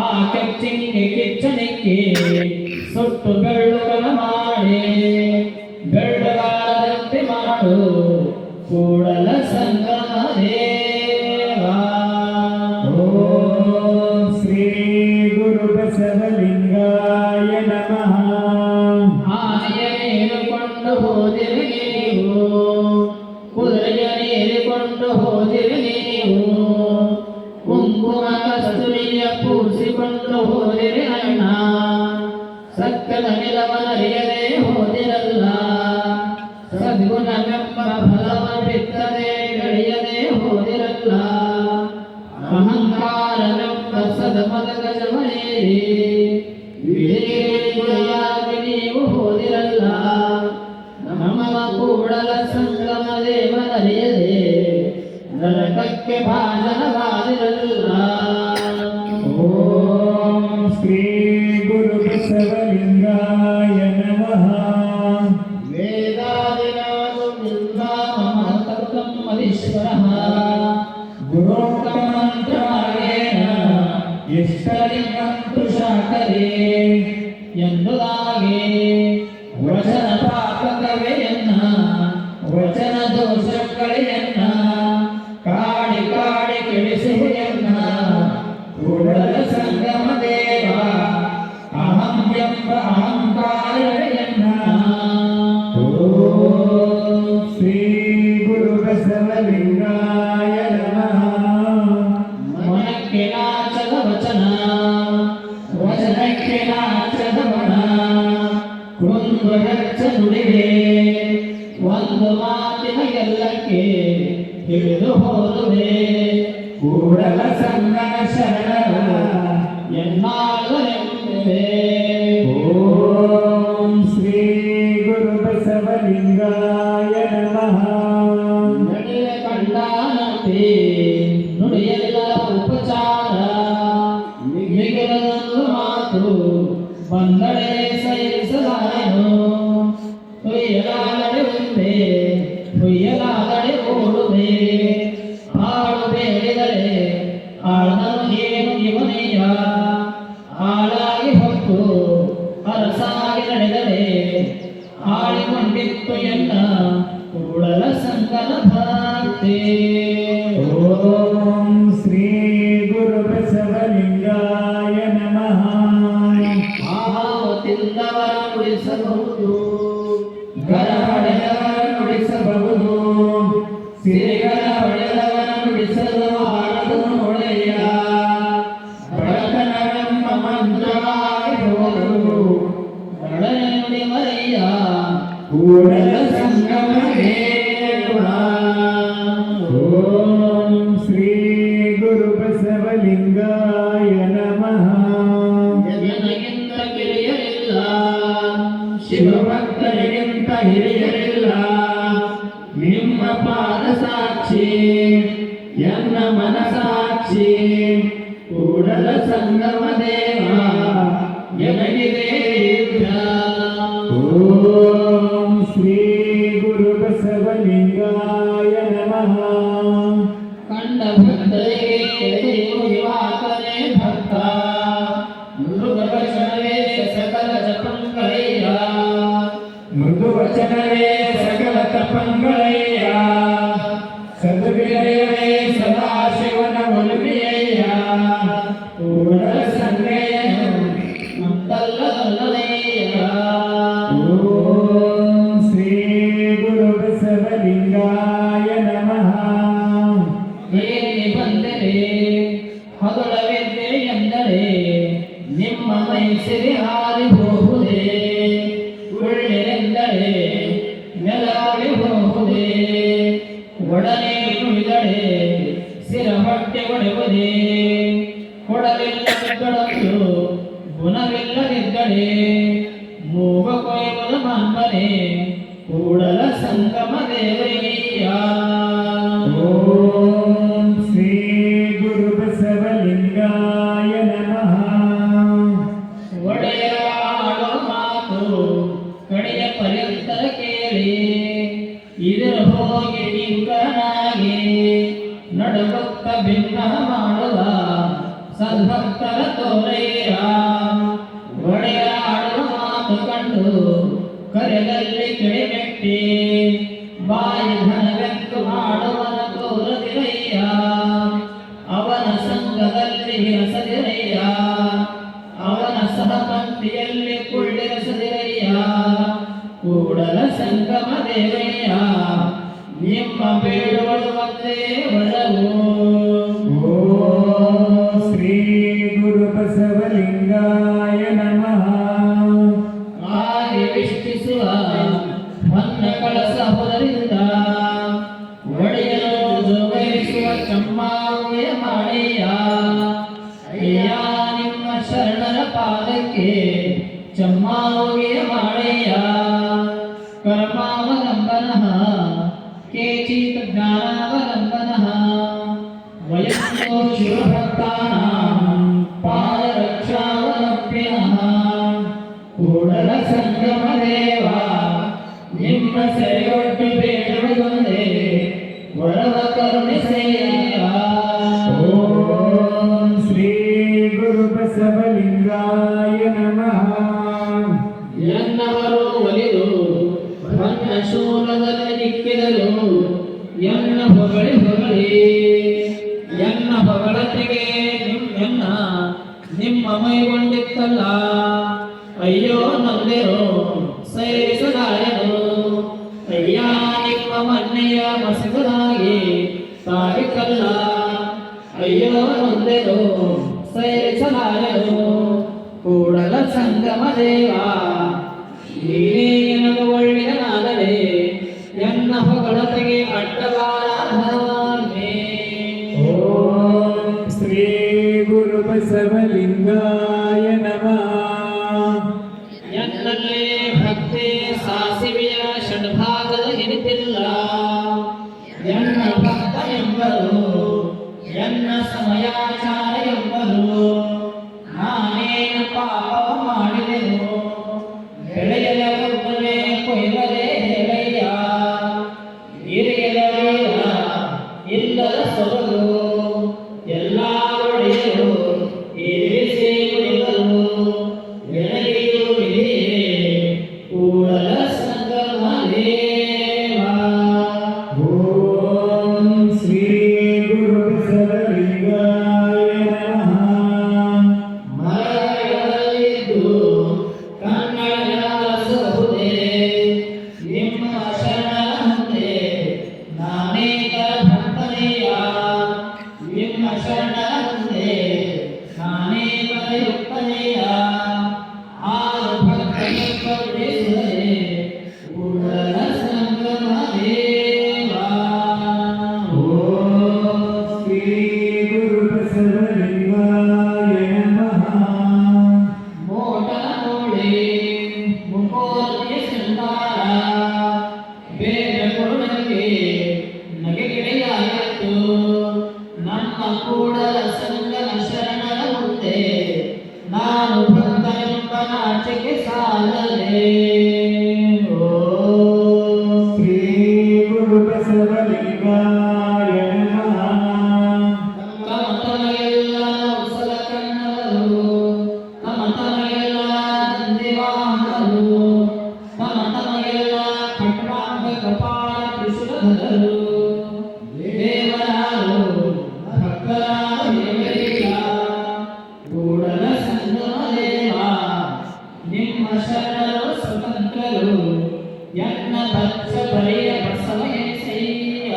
ಆ ಕೆಚ್ಚಿಂಗೆ ಕಿಚ್ಚನಿಕ್ಕೆ ಸುಟ್ಟು ಬೆಳ್ಳುಗಳ ಮಾಡಿ ಬೆಳ್ಳುಗಾರದಂತೆ ಮಾಡು ಕೂಡಲ ಸಂಗಮ ದೇವಾ. ಓಂ ಶ್ರೀ ಗುರು ಬಸವಲಿಂಗಾಯ ನಮಃ. ಆನೆಯ ನೇರಿಕೊಂಡು ಹೋದಿರಿ ನೀವು ಕುದುರೆಯ ನೇರಿಕೊಂಡು ಹೋದಿರಿ ನೀವು ಕುಂಕುಮ ಕಸ್ತೂರಿಯ ಪೂಸಿಕೊಂಡು ಹೋದಿರಿ ಅಣ್ಣ. ಸಕ್ಕಲ ನಿಲವನರಿಯದೆ ಹೋದಿರಲ್ಲ ಸದ್ಗುಣವೆಂಬ ಫಲವ ಬಿತ್ತದೆ ಬೆಳೆಯದೆ ಹೋದಿರಲ್ಲ. ಅಹಂಕಾರವೆಂಬ ಸದಮದ ಗಜವನೇರಿ ಗುರಿಯಾಗಿ ನೀವು ಹೋದಿರಲ್ಲ. ನಮ್ಮ ಕೂಡಲ ಸಂಗಮ ದೇವನರಿಯದೆ ನರಕಕ್ಕೆ ಭಾಜನವಾದಿರಲ್ಲ. ಓಂ ಶ್ರೀ ಗುರು ಬಸವಲಿಂಗಾಯ ನಮಃ. ವೇದಾದಿನಾದು ನಿರ್ವಾಮಹತರ್ಕಂ ಮದೀಶ್ವರಃ ಗುರೋಕ್ತಮಂತ್ರಮಾರ್ಗೇಣ ಇಷ್ಟಲಿಂಗಂತು ಶಾಕರೇ ಎಂಬುದಾಗಿ ವಚನ ಪಾಪಕವೆಯನ್ನ ವಚನ ದೋಷಗಳೆಯನ್ನ ಕಾಡಿ ಕಾಡಿ ಕೆಡಿಸುವುದನ್ನ ಕೂಡಲ ಸಂಗಮ ದೇವ ಅಹಂ ಎಂಬ ಅಹಂಕಾರವೆಯನ್ನ. ಓಂ ಶ್ರೀ ಗುರು ಬಸವಲಿಂಗಾಯ ನಮಃ. ಮನಕ್ಕೆ ನಾಚದ ವಚನ ವಚನಕ್ಕೆ ನಾಚದ ಮನ ಕುಂದು ಹೆಚ್ಚ ನುಡಿವೆ ಒಂದು ಮಾತಿನ ಎಲ್ಲಕ್ಕೆ ಹಿಡಿದು ಹೋದುವೆ ಕೂಡಲ ಸಂಗಮ ಶರಣರ ಎನ್ನಾಗಲೆಂಬುವೆ. ಓಂ ಶ್ರೀ ಗುರು ಬಸವಲಿಂಗಾಯ ನಮಃ. ನಡೆಯ ಕಂಡಾನಂತೆ ನುಡಿಯಲ್ಲ ಉಪಚಾರ ಮಿಗಿಲದೊಂದು ಮಾತು ಬಂದಡೆ ಸಹಿಸಲಾರೆನು. ಹುಯ್ಯಲಾಗಡೆ ಉಂಡೆ ಹುಯ್ಯಲಾಗಡೆ ಓಡುವೆ ಆಳು ಬೇಡಿದರೆ ಆಳನು ಏನು ಇವನೆಯ. ಆಳಾಗಿ ಹೊತ್ತು ಅರಸಾಗಿ ನಡೆದರೆ ಆಳಿಕೊಂಡಿತ್ತು ಎನ್ನ ಕೂಡಲ ಸಂಗನ ಭಕ್ತಿ. ಓಂ ಶ್ರೀ ಗುರು ಬಸವಲಿಂಗಾಯ ನಮಃ. ಭಾವದಿಂದವರ ನುಡಿಸಬಹುದು ಗರಹಡೆದವರ ನುಡಿಸಬಹುದು ಸಿರಿಗರ ಹೊಡೆದವರ ನುಡಿಸಲು ಆಡದು ಒಳೆಯ. ಬಡತನವೆಂಬ ಮಂತ್ರವಾಗಿ ಹೋದರು ಒಳ್ಳೆಯ ನುಡಿ ಮರೆಯ ಕೂಡಲ ಸಂಗಮ ದೇವ. ಓಂ ಶ್ರೀ ಗುರು ಬಸವಲಿಂಗಾಯ ನಮಃ. ನನಗಿಂತ ಕಿರಿಯರಿಲ್ಲ ಶಿವಭಕ್ತರಿಗಿಂತ ಹಿರಿಯರಿಲ್ಲ. ನಿಮ್ಮ ಪಾದ ಸಾಕ್ಷಿ ಎನ್ನ ಮನಸಾಕ್ಷಿ ಕೂಡಲ ಸಂಗಮ ದೇವ ಎನಗಿದೆ ಯುದ್ಧ. ಓಂ ಶ್ರೀ ಗುರು ಬಸವಲಿಂಗಾಯ ನಮಃ. ಕಂಡ ಭಕ್ತರಿಗೆ ಯುವಾಕನೇ ಭಕ್ತ ಮೃಗವಚನವೇ ಸಕಲ ಜಪಂಗಳಯ್ಯ. ಮೃದು ವಚನವೇ ಸಕಲ ತಪಂಗಳಯ್ಯ. ಸದ್ವಿನಯವೇ ಸದಾ ಶಿವನ ಒಲುಮೆಯಯ್ಯ. ಕೂಡಲ ಸಂಗಯ್ಯನು ಅಂತಲ್ಲದಲ್ಲಯ್ಯ. ಓಂ ಶ್ರೀ ಗುರು ಬಸವಲಿಂಗಾಯ ನಮಃ. ಏನಿ ಬಂದರೆ ಹಗಲವಿದ್ದೆ ಎಂದರೆ ನಿಮ್ಮ ಮೈಸಿರಿ ಹಾರಿ ಹೋಗುವುದೇ. ಒಳ್ಳೆರೆಂದರೆ ನೆಲವಳಿ ಹೋಗುವುದೇ. ಒಡನೆ ನುಡಿದಡೆ ಸಿರಹೊಟ್ಟ ಒಡೆಯುವುದೇ ಕೊಡಲಿಲ್ಲದಿದ್ದಳಂದು ಗುಣವಿಲ್ಲದಿದ್ದಳೆ ಮೂಗ ಕೊಯ್ಯುವುದು ಮನ್ಮನೆ ಕೂಡಲ ಸಂಗಮ ದೇವಯ್ಯ ಓಂ ಶ್ರೀ ಗುರು ಬಸವಲಿಂಗಾಯ ನಮಃ. ಒಡೆಯರ ಆಡೋ ಮಾತು ಕಡೆಯ ಪರ್ಯಂತರ ಕೇಳಿ ಇದರ ಹೋಗಿ ಟಿಂಕರನಾಗಿ ನಡುಗುತ್ತ ಭಿನ್ನ ಮಾಡುವ ಸದ್ಭಕ್ತರ ತೋರಯ್ಯ ಒಡೆಯರ ಆಡುವ ಮಾತು ಕಂಡು ಕರೆದಲ್ಲಿ ಕಿಡಿಮೆಟ್ಟಿ ಬಾಯಿ ಧನವೆಂದು ಮಾಡುವನ ತೋರದಿರಯ್ಯ ಅವನ ಸಂಘದಲ್ಲಿ ಹಸದಿರಯ್ಯ ಅವನ ಸಹಪಂಕ್ತಿಯಲ್ಲಿ ಕುಳ್ಳಿರಸದಿರಯ್ಯ ಕೂಡಲ ಸಂಗಮ ದೇವಯ್ಯ ನಿಮ್ಮ ಬೇಡುವುದು ಒಂದೇ ಒಳವು ಓಂ ಶ್ರೀ ಗುರು ಬಸವಲಿಂಗಾಯ ನಮಃ. ಆಗಿ ವಿಷ್ಟಿಸುವ ಹೊನ್ನ ಕಳಸ ಹೊರರಿಂದ ಒಡೆಯಲು ಜೋಗೈಸುವ ಚಮ್ಮಾವುಯ ಮಾಡೆಯ ಅಯ್ಯ ನಿಮ್ಮ ಶರಣರ ಪಾದಕ್ಕೆ ಚಮ್ಮಾವುಯ ಮಾಡೆಯ ಕರ್ಮಾವಲಂಬನಃ ಕೇಚಿತ್ ಜ್ಞಾನಾವಲಂಬನಃ ವಯಸ್ಸೋ ಶಿವಭಕ್ತಾನಾಂ ಪಾದರಕ್ಷಾವಲಂಬಿನಃ ಕೂಡಲ ಸಂಗಮ ದೇವ ನಿಮ್ಮ ಸೆರೆಗೊಟ್ಟು ಬೇಡುವುದೊಂದೇ ವರವ ಕರುಣಿಸೆಯ ಓಂ ಶ್ರೀ ಗುರು ಬಸವಲಿಂಗಾಯ ನಮಃ. ಎನ್ನವರು ಒಲಿದು ಹೊನ್ನ ಶೂಲದಲ್ಲಿ ನಿಕ್ಕಿದರು ಎನ್ನ ಹೊಗಳಿ ಎನ್ನ ಹೊಗಳತೆಗೆ ನಿಮ್ಮ ಮೈಗೊಂಡಿತ್ತಲ್ಲ ಅಯ್ಯೋ ನಂದೆರೋ ಸೈರಿಸಲಾಯನು ಅಯ್ಯ ನಿಮ್ಮ ಮನ್ನೆಯ ಮಸಿದರಾಗಿ ತಾಗಿಕಲ್ಲ ಅಯ್ಯೋ ನಂದೆರೋ ಸೈರಿಸಲಾಯನು ಕೂಡಲ ಸಂಗಮ ದೇವ ನೀನೇ ಎನದು ಒಳ್ಳೆಯನಾದರೆ ಎನ್ನ ಹೊಗಳತೆಗೆ ಅಡ್ಡಗಾರೇ ಓಂ ಶ್ರೀ ಗುರು ಬಸವಲಿಂಗಾಯ ನಮಃ. ಎನ್ನಲ್ಲೇ ಭಕ್ತಿ ಸಾಸಿವೆಯ ಷಡ್ಭಾಗದ ಹಿಡಿತಿಲ್ಲ ಎನ್ನ ಭಕ್ತ ಎಂಬರು ಎನ್ನ ಸಮಯಾಚಾರ ಎಂಬರು ನಾನೇನು ಪಾಪ ಮಾಡಿದೆನು ಬೆಳೆಯಲ ಒಬ್ಬನೇ ಕೊಯ್ವಲೇ ಹೇಳಯ್ಯ ಹಿರಿಯದ ವೀರ ಇಲ್ಲದ ಸೊಬಗು ಎಲ್ಲ ಒಡೆಯರು ಇರಿಸಿ ಉಳಿದರು ಎಣಗಿಯು ವಿಧಿಯೇ ಕೂಡಲ ಸಂಗಮ ದೇವ ಓಂ ಶ್ರೀ ಗುರು ಬಸವಲಿಂಗಾಯ ನಮಃ. ಮರಗಳಲ್ಲಿದ್ದು ಕನ್ನಡಬಹುದೇ ನಿಮ್ಮ ಶರಣರ ಮುಂದೆ ನಾನೇಕರ ಭಕ್ತನೆಯ ನಿಮ್ಮ ಶರಣರ ಮುಂದೆ ನಾನೇಕರ ಯುಕ್ತನೆಯ ಆರು ಭಕ್ತನೆ ಕರುಣಿಸುತ್ತದೆ ಕೂಡಲ ಸಂಗಮ ದೇವ ಓಂ ಶ್ರೀ ಗುರು ಬಸವಲಿಂಗಾಯ ನಮಃ. ಮೋಟನ ನೋಡಿ ಮುಕೋರ್ತಿಯ ಶೃಂಗಾರ ಬೇಡ ಕೊಡುನಗೆ ನಗೆಗಿಡೆಯಾಯಿತು ನಮ್ಮ ಕೂಡಲ ಸಂಗಮ ಶರಣರ ಮುಂದೆ ನಾನು ಭಕ್ತನೆಂಬ ನಾಚಿಕೆ ಸಾಲದೆ ಓಂ ಶ್ರೀ ಗುರು ಬಸವಲಿಂಗಾಯ ನಮಃ. ತಮತಮಗೆಲ್ಲ ಉಸಲ ಕಣ್ಣವರು ತಮತಮಗೆಲ್ಲ ನಂದಿವಾಹನರು ತಮತಮಗೆಲ್ಲ ಖಡ್ವಾಂಗ ಕಪಾಲ ತ್ರಿಶೂಲಧರರು ದೇವರಾರು ಭಕ್ತರಾದ ದೇವರಿಲ್ಲ ಕೂಡಲ ಸಂಗಮ ದೇವ ನಿಮ್ಮ ಶರಣರು ಸ್ವತಂತ್ರರು ಎನ್ನ ಭಕ್ತ ಬರೆಯ ಬಸವ ಎನಿಸಯ್ಯ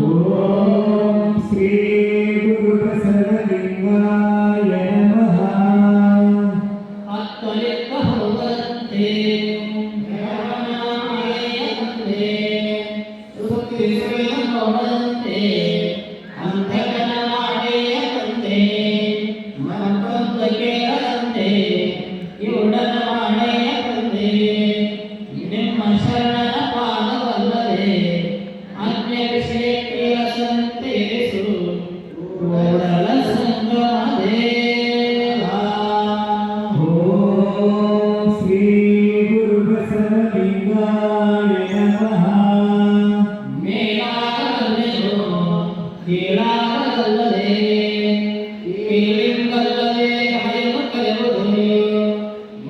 ಓಂ ಶ್ರೀ ಗುರು ಬಸವಲಿಂಗಾಯ ನಮಃ. ಅತ್ತಲಿತ್ತ ಹೋಗದಂತೆ ಸುತ್ತಿಸುವ ನೋಡದಂತೆ ಅಂತಕನ ಕೀಳಿಂಗಲ್ಲದೆ ಹರಿವು ಕರೆಯುವುದು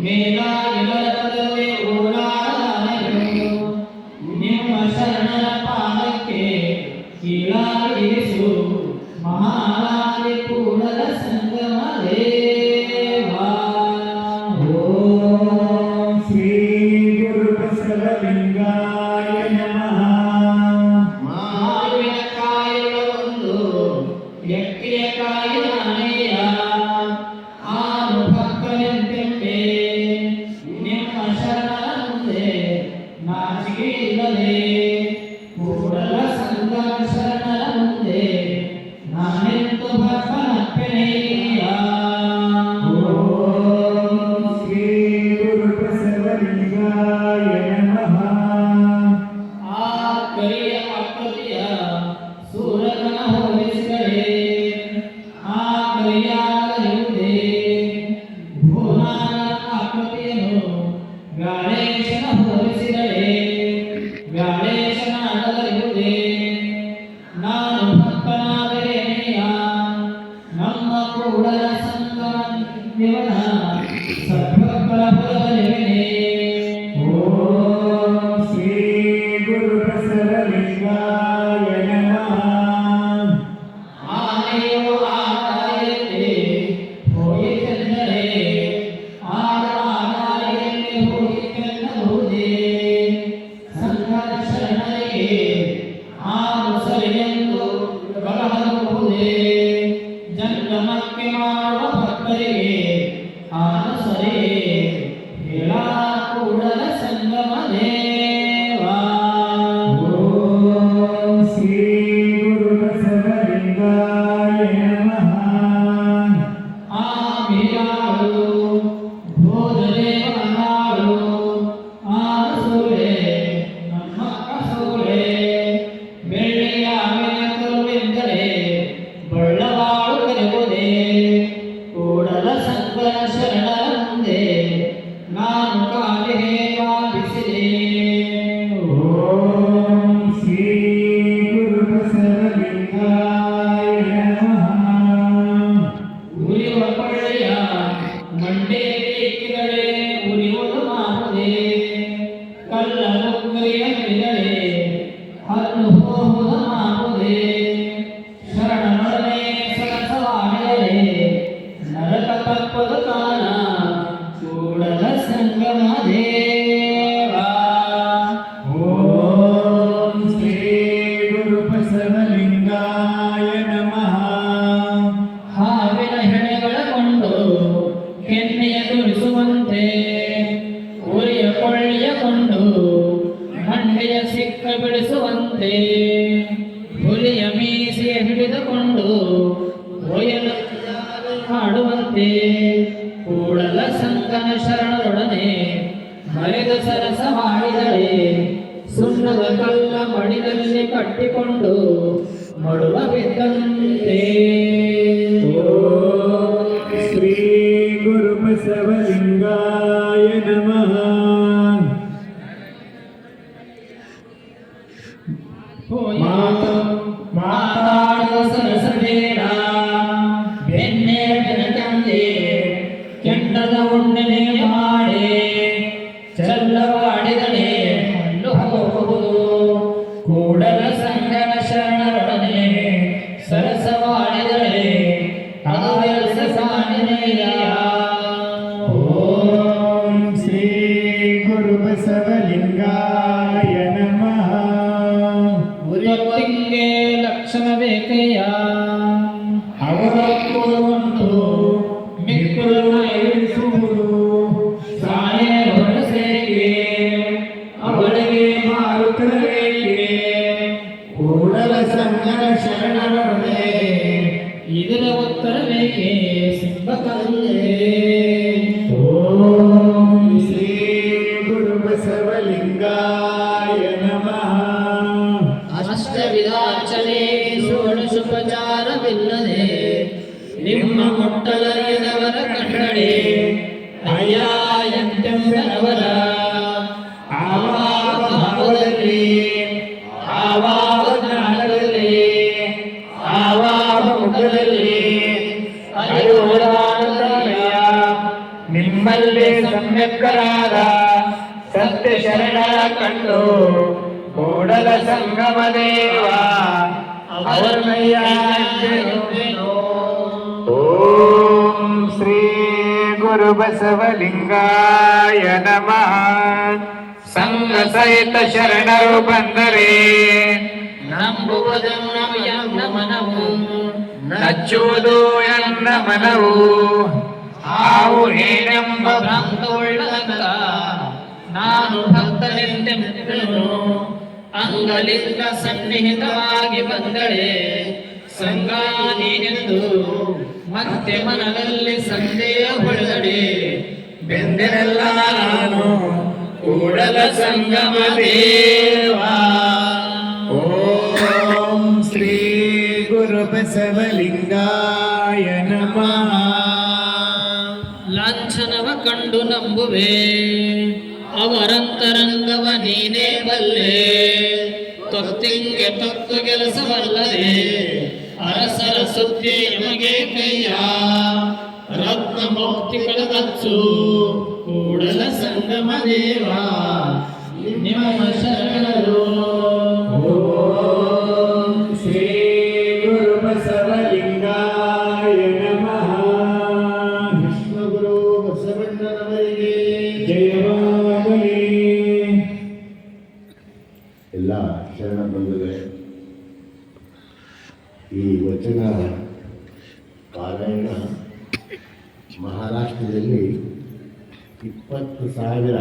ಮೇಲಾಗಿ ನರಕದಲ್ಲಿ ಓಡಾಡಲಾರೆನು ನಿಮ್ಮ ಶರಣರ ಪಾದಕ್ಕೆ ಕೀಳಾಗಿರಿಸು ಮಹಾರಾಜಿ ಕೂಡಲ ಸಂಗಮ ದೇವಾ. ಓಂ ಶ್ರೀ ಗುರು ಬಸವಲಿಂಗಾಯ ನಮಃ. ಮಾವಿನ ಕಾಯಿಗಳ ಒಂದು ಎಕ್ಕೆಯ ಕಾಯಿ ನಾನೆಯ ಆನು ಭಕ್ತನೆಂತೆಂಬೆ ನಿಮ್ಮ ಶರಣರ ಮುಂದೆ ನಾಚಿಕೆ ಇಲ್ಲದೆ ಕೂಡಲ ಸಂಗಮ ಶರಣರ ಮುಂದೆ ನಾನೆಂದು ಭಕ್ತನಪ್ಪನೆಯ. ಓಂ ಶ್ರೀ ಗುರು ಬಸವಲಿಂಗಾಯ ನಮಃ. ಆ ಕರಿಯ ಆಕೃತಿಯ ಸೂರಕನ ಹೋಲಿಸಿದರೆ ಆ ಕರಿಯಾಗಲಿರುವುದೇ ಭೂನಾನ ಆಕೃತಿಯನ್ನು ಗಾಳೇಶನ ಹೋಲಿಸಿದರೆ ಗಾಳೇಶನಾಗಲಿರುವುದೇ. ನಾನು ಭಕ್ತನಾದರೇನೆಯ ನಮ್ಮ ಕೂಡಲ ಸಂಗಮ ದೇವನ ಸದ್ಭಕ್ತರ ಫಲವಲಿವೆನೆ. ಓಂ ಶ್ರೀ ಗುರು ಬಸವಲಿಂಗಾಯ ನಮಃ. ಆನೆಯು ಆದಾಯದಲ್ಲಿ ಹೋಯಿತೆಂದರೆ ಆದಾಯದಲ್ಲಿ ಹೋಯಿತೆನ್ನಬಹುದೇ ಸಂಘದ ಶರಣರಿಗೆ ಆರು ಸರಿಯೆಂದು ಕಲಹಬಹುದೇ ಜಂಗಮಕ್ಕೆ ಮಾಡುವ ಭಕ್ತರಿಗೆ ಆರು ಸರಿ ಹೇಳ ಕೂಡಲ ಸಂಗಮ ದೇವಾ. ಓಂ ಶ್ರೀ ಗುರು ಬಸವಲಿಂಗಾಯ ನಮಃ. ಆ ಮೀರಾಳು ಭೋಜದೇವನಾಳು ಆರು ಸೂಳೆ ನಮ್ಮ ಕಸೂಳೆ ಬೆಳ್ಳಿಯ ಕರುವೆಂದರೆ ಬಳ್ಳವಾಳು ಕರೆಯುವುದೇ ಕೂಡಲ ಸಂಗಮ ಶರಣರ ಮುಂದೆ ನಾನು ಕಾಲಿಗೆ ವಾದಿಸಿದೆ. ಓಂ ಶ್ರೀ ಗುರು ಬಸವಲಿಂಗಾಯ ನಮಃ. ಉರಿಯುವ ಕೊಳ್ಳೆಯ ಮಂಡೆ ಬೇಕಿದರೆ ಉರಿಯುವುದು ಮಾಡುವುದೇ ಕಲ್ಲ ಮುಗ್ಗರಿಯ ಮಿಡಿದರೆ ಹಲ್ಲು ಹೋಗುವುದು ಮಾಡುವುದೇ ಶರಣನೊಡನೆ ಸರಸವಾಡಿದರೆ ನರಕ ತಪ್ಪದು ಕಾಣ ಕೂಡಲ ಸಂಗಮ ದೇವಾ. ಓಂ ಶ್ರೀ ಗುರು ಬಸವಲಿಂಗಾಯ ನಮಃ. ಹಾವಿನ ಹೆಣೆಗಳ ಕೊಂಡು ಕೆನ್ನೆಯ ತುರಿಸುವಂತೆ ಉರಿಯ ಕೊಳ್ಳಿಯ ಕೊಂಡು ಮಂಡೆಯ ಸಿಕ್ಕ ಬಿಡಿಸುವಂತೆ ಹುಲಿಯ ಮೀಸೆಯ ಹಿಡಿದುಕೊಂಡು ಒಯಲು ಹಾಡುವಂತೆ ಕೂಡಲ ಸಂಗನ ಶರಣರೊಡನೆ ಮರೆದು ಸರಸ ಮಾಡಿದರೆ ಸುಣ್ಣದ ಕಲ್ಲ ಮಡಿದಲ್ಲಿ ಕಟ್ಟಿಕೊಂಡು ಮಡುವ ಬಿದ್ದಂತೆ. ಓಂ ಶ್ರೀ ಗುರು ಬಸವಲಿಂಗಾಯ ನಮಃ. ಮಾತಾಡುವ ಸರಸಬೇಡ ಬೆನ್ನೆ ಬೆನಕಂದೆ ಕೆಂಡದ ಉಣ್ಣನೆ ಮಾಡಿ ಚಲ್ಲವಾಡಿದಳೆ ಹಣ್ಣು ಹೋಗುವುದು ಕೂಡಲ ಸಂಗನ ಶರಣರೊಡನೆ ಸರಸವಾಡಿದಳೆ ಅದು ಕೆಲಸ ಸಾಣಿನೆಯ. ಓಂ ಶ್ರೀ ಗುರು ಬಸವಲಿಂಗಾಯ ನಮಃ. ಉರಿಯೊತ್ತಿಗೆ ಲಕ್ಷಣ ಬೇಕೆಯ ಅವರೊಂದು ಮಿಕ್ಕುಲನ್ನು ಎದುರಿಸುವುದು ಸಾಯೇ ಹೊರಸೇವೆ ಅವಳಿಗೆ ಮಾರುತ್ತಲೇಕೆ ಕೂಡಲ ಸಂಗನ ಶರಣರೊಡನೆ ಇದರ ಉತ್ತರವೇಕೆ ಸಿಂಹಕಂದೆ. ಓಂ ಶ್ರೀ ಗುರು ಬಸವಲಿಂಗಾಯ ನಮಃ. ಅಷ್ಟವಿಧಾರ್ಚನೆ ಷೋಡಶೋಪಚಾರವಿಲ್ಲದೆ ನಿಮ್ಮ ಮುಟ್ಟಲರಿಯದವರ ಕಂಡಡೆ ಅಯ್ಯ ಎಂತೆಂಬನವರ ಆವಾಗ ಭಾವದಲ್ಲಿ ಆವಾಗ ಜ್ಞಾನದಲ್ಲಿ ಆವಾಗ ಮುಖದಲ್ಲಿ ಹರಿಹರಾನಂದಮಯ್ಯ ನಿಮ್ಮಲ್ಲಿ ಸಮ್ಯಕ್ಕರಾದ ಸತ್ಯ ಶರಣರ ಕಂಡು ಕೂಡಲ ಸಂಗಮ ದೇವ ಅವರನಯ್ಯ ಓಂ ಶ್ರೀ ಗುರು ಬಸವಲಿಂಗಾಯ ನಮಃ. ಸಂಘ ಸಹಿತ ಶರಣರು ಬಂದರೆ ನಂಬುವುದೆನ್ನ ಮನವು ನಚ್ಚುವುದು ಎನ್ನ ಮನವು ಹಾವು ಏನೆಂಬ ಭ್ರಾಂತವುಳ್ಳಂತ ನಾನು ಭಕ್ತನೆಂದೆಂಬೆನು. ಅಂಗಲಿಂಗ ಸನ್ನಿಹಿತವಾಗಿ ಬಂದಳೆ ಸಂಗ ನೀನೆಂದು ಮತ್ತೆ ಮನದಲ್ಲಿ ಸಂದೇಹ ಹೊಳೆದಡೆ ಬೆಂದೆನೆಲ್ಲ ನಾನು ಕೂಡಲ ಸಂಗಮ ದೇವ. ಓಂ ಶ್ರೀ ಗುರು ಬಸವಲಿಂಗಾಯ ನಮಃ. ಲಾಂಛನವ ಕಂಡು ನಂಬುವೆ ಅವರಂತರಂಗವ ನೀನೇ ಬಲ್ಲೆ. ತೊತ್ತಿಂಗೆ ತೊತ್ತು ಕೆಲಸವಲ್ಲದೆ ಅರಸರ ಸುದ್ದಿ ನಮಗೆ ಕೈಯ. ರತ್ನ ಮುಕ್ತಿ ಕಳಗಚ್ಚು ಕೂಡಲ ಸಂಗಮ ದೇವ ನಿಮ್ಮ ಶರಣರು. ಓಂ ಶ್ರೀ ಗುರು ಬಸವಲಿಂಗಾಯ ನಮಃ. ವಿಶ್ವಗುರು ಬಸವಣ್ಣನವರಿಗೆ ಜಯವಾಗಲಿ. ಎಲ್ಲ ಶರಣ ಬಂಧುಗಳೇ, ಈ ವಚನ ಪಾರಾಯಣ ಮಹಾರಾಷ್ಟ್ರದಲ್ಲಿ 20,000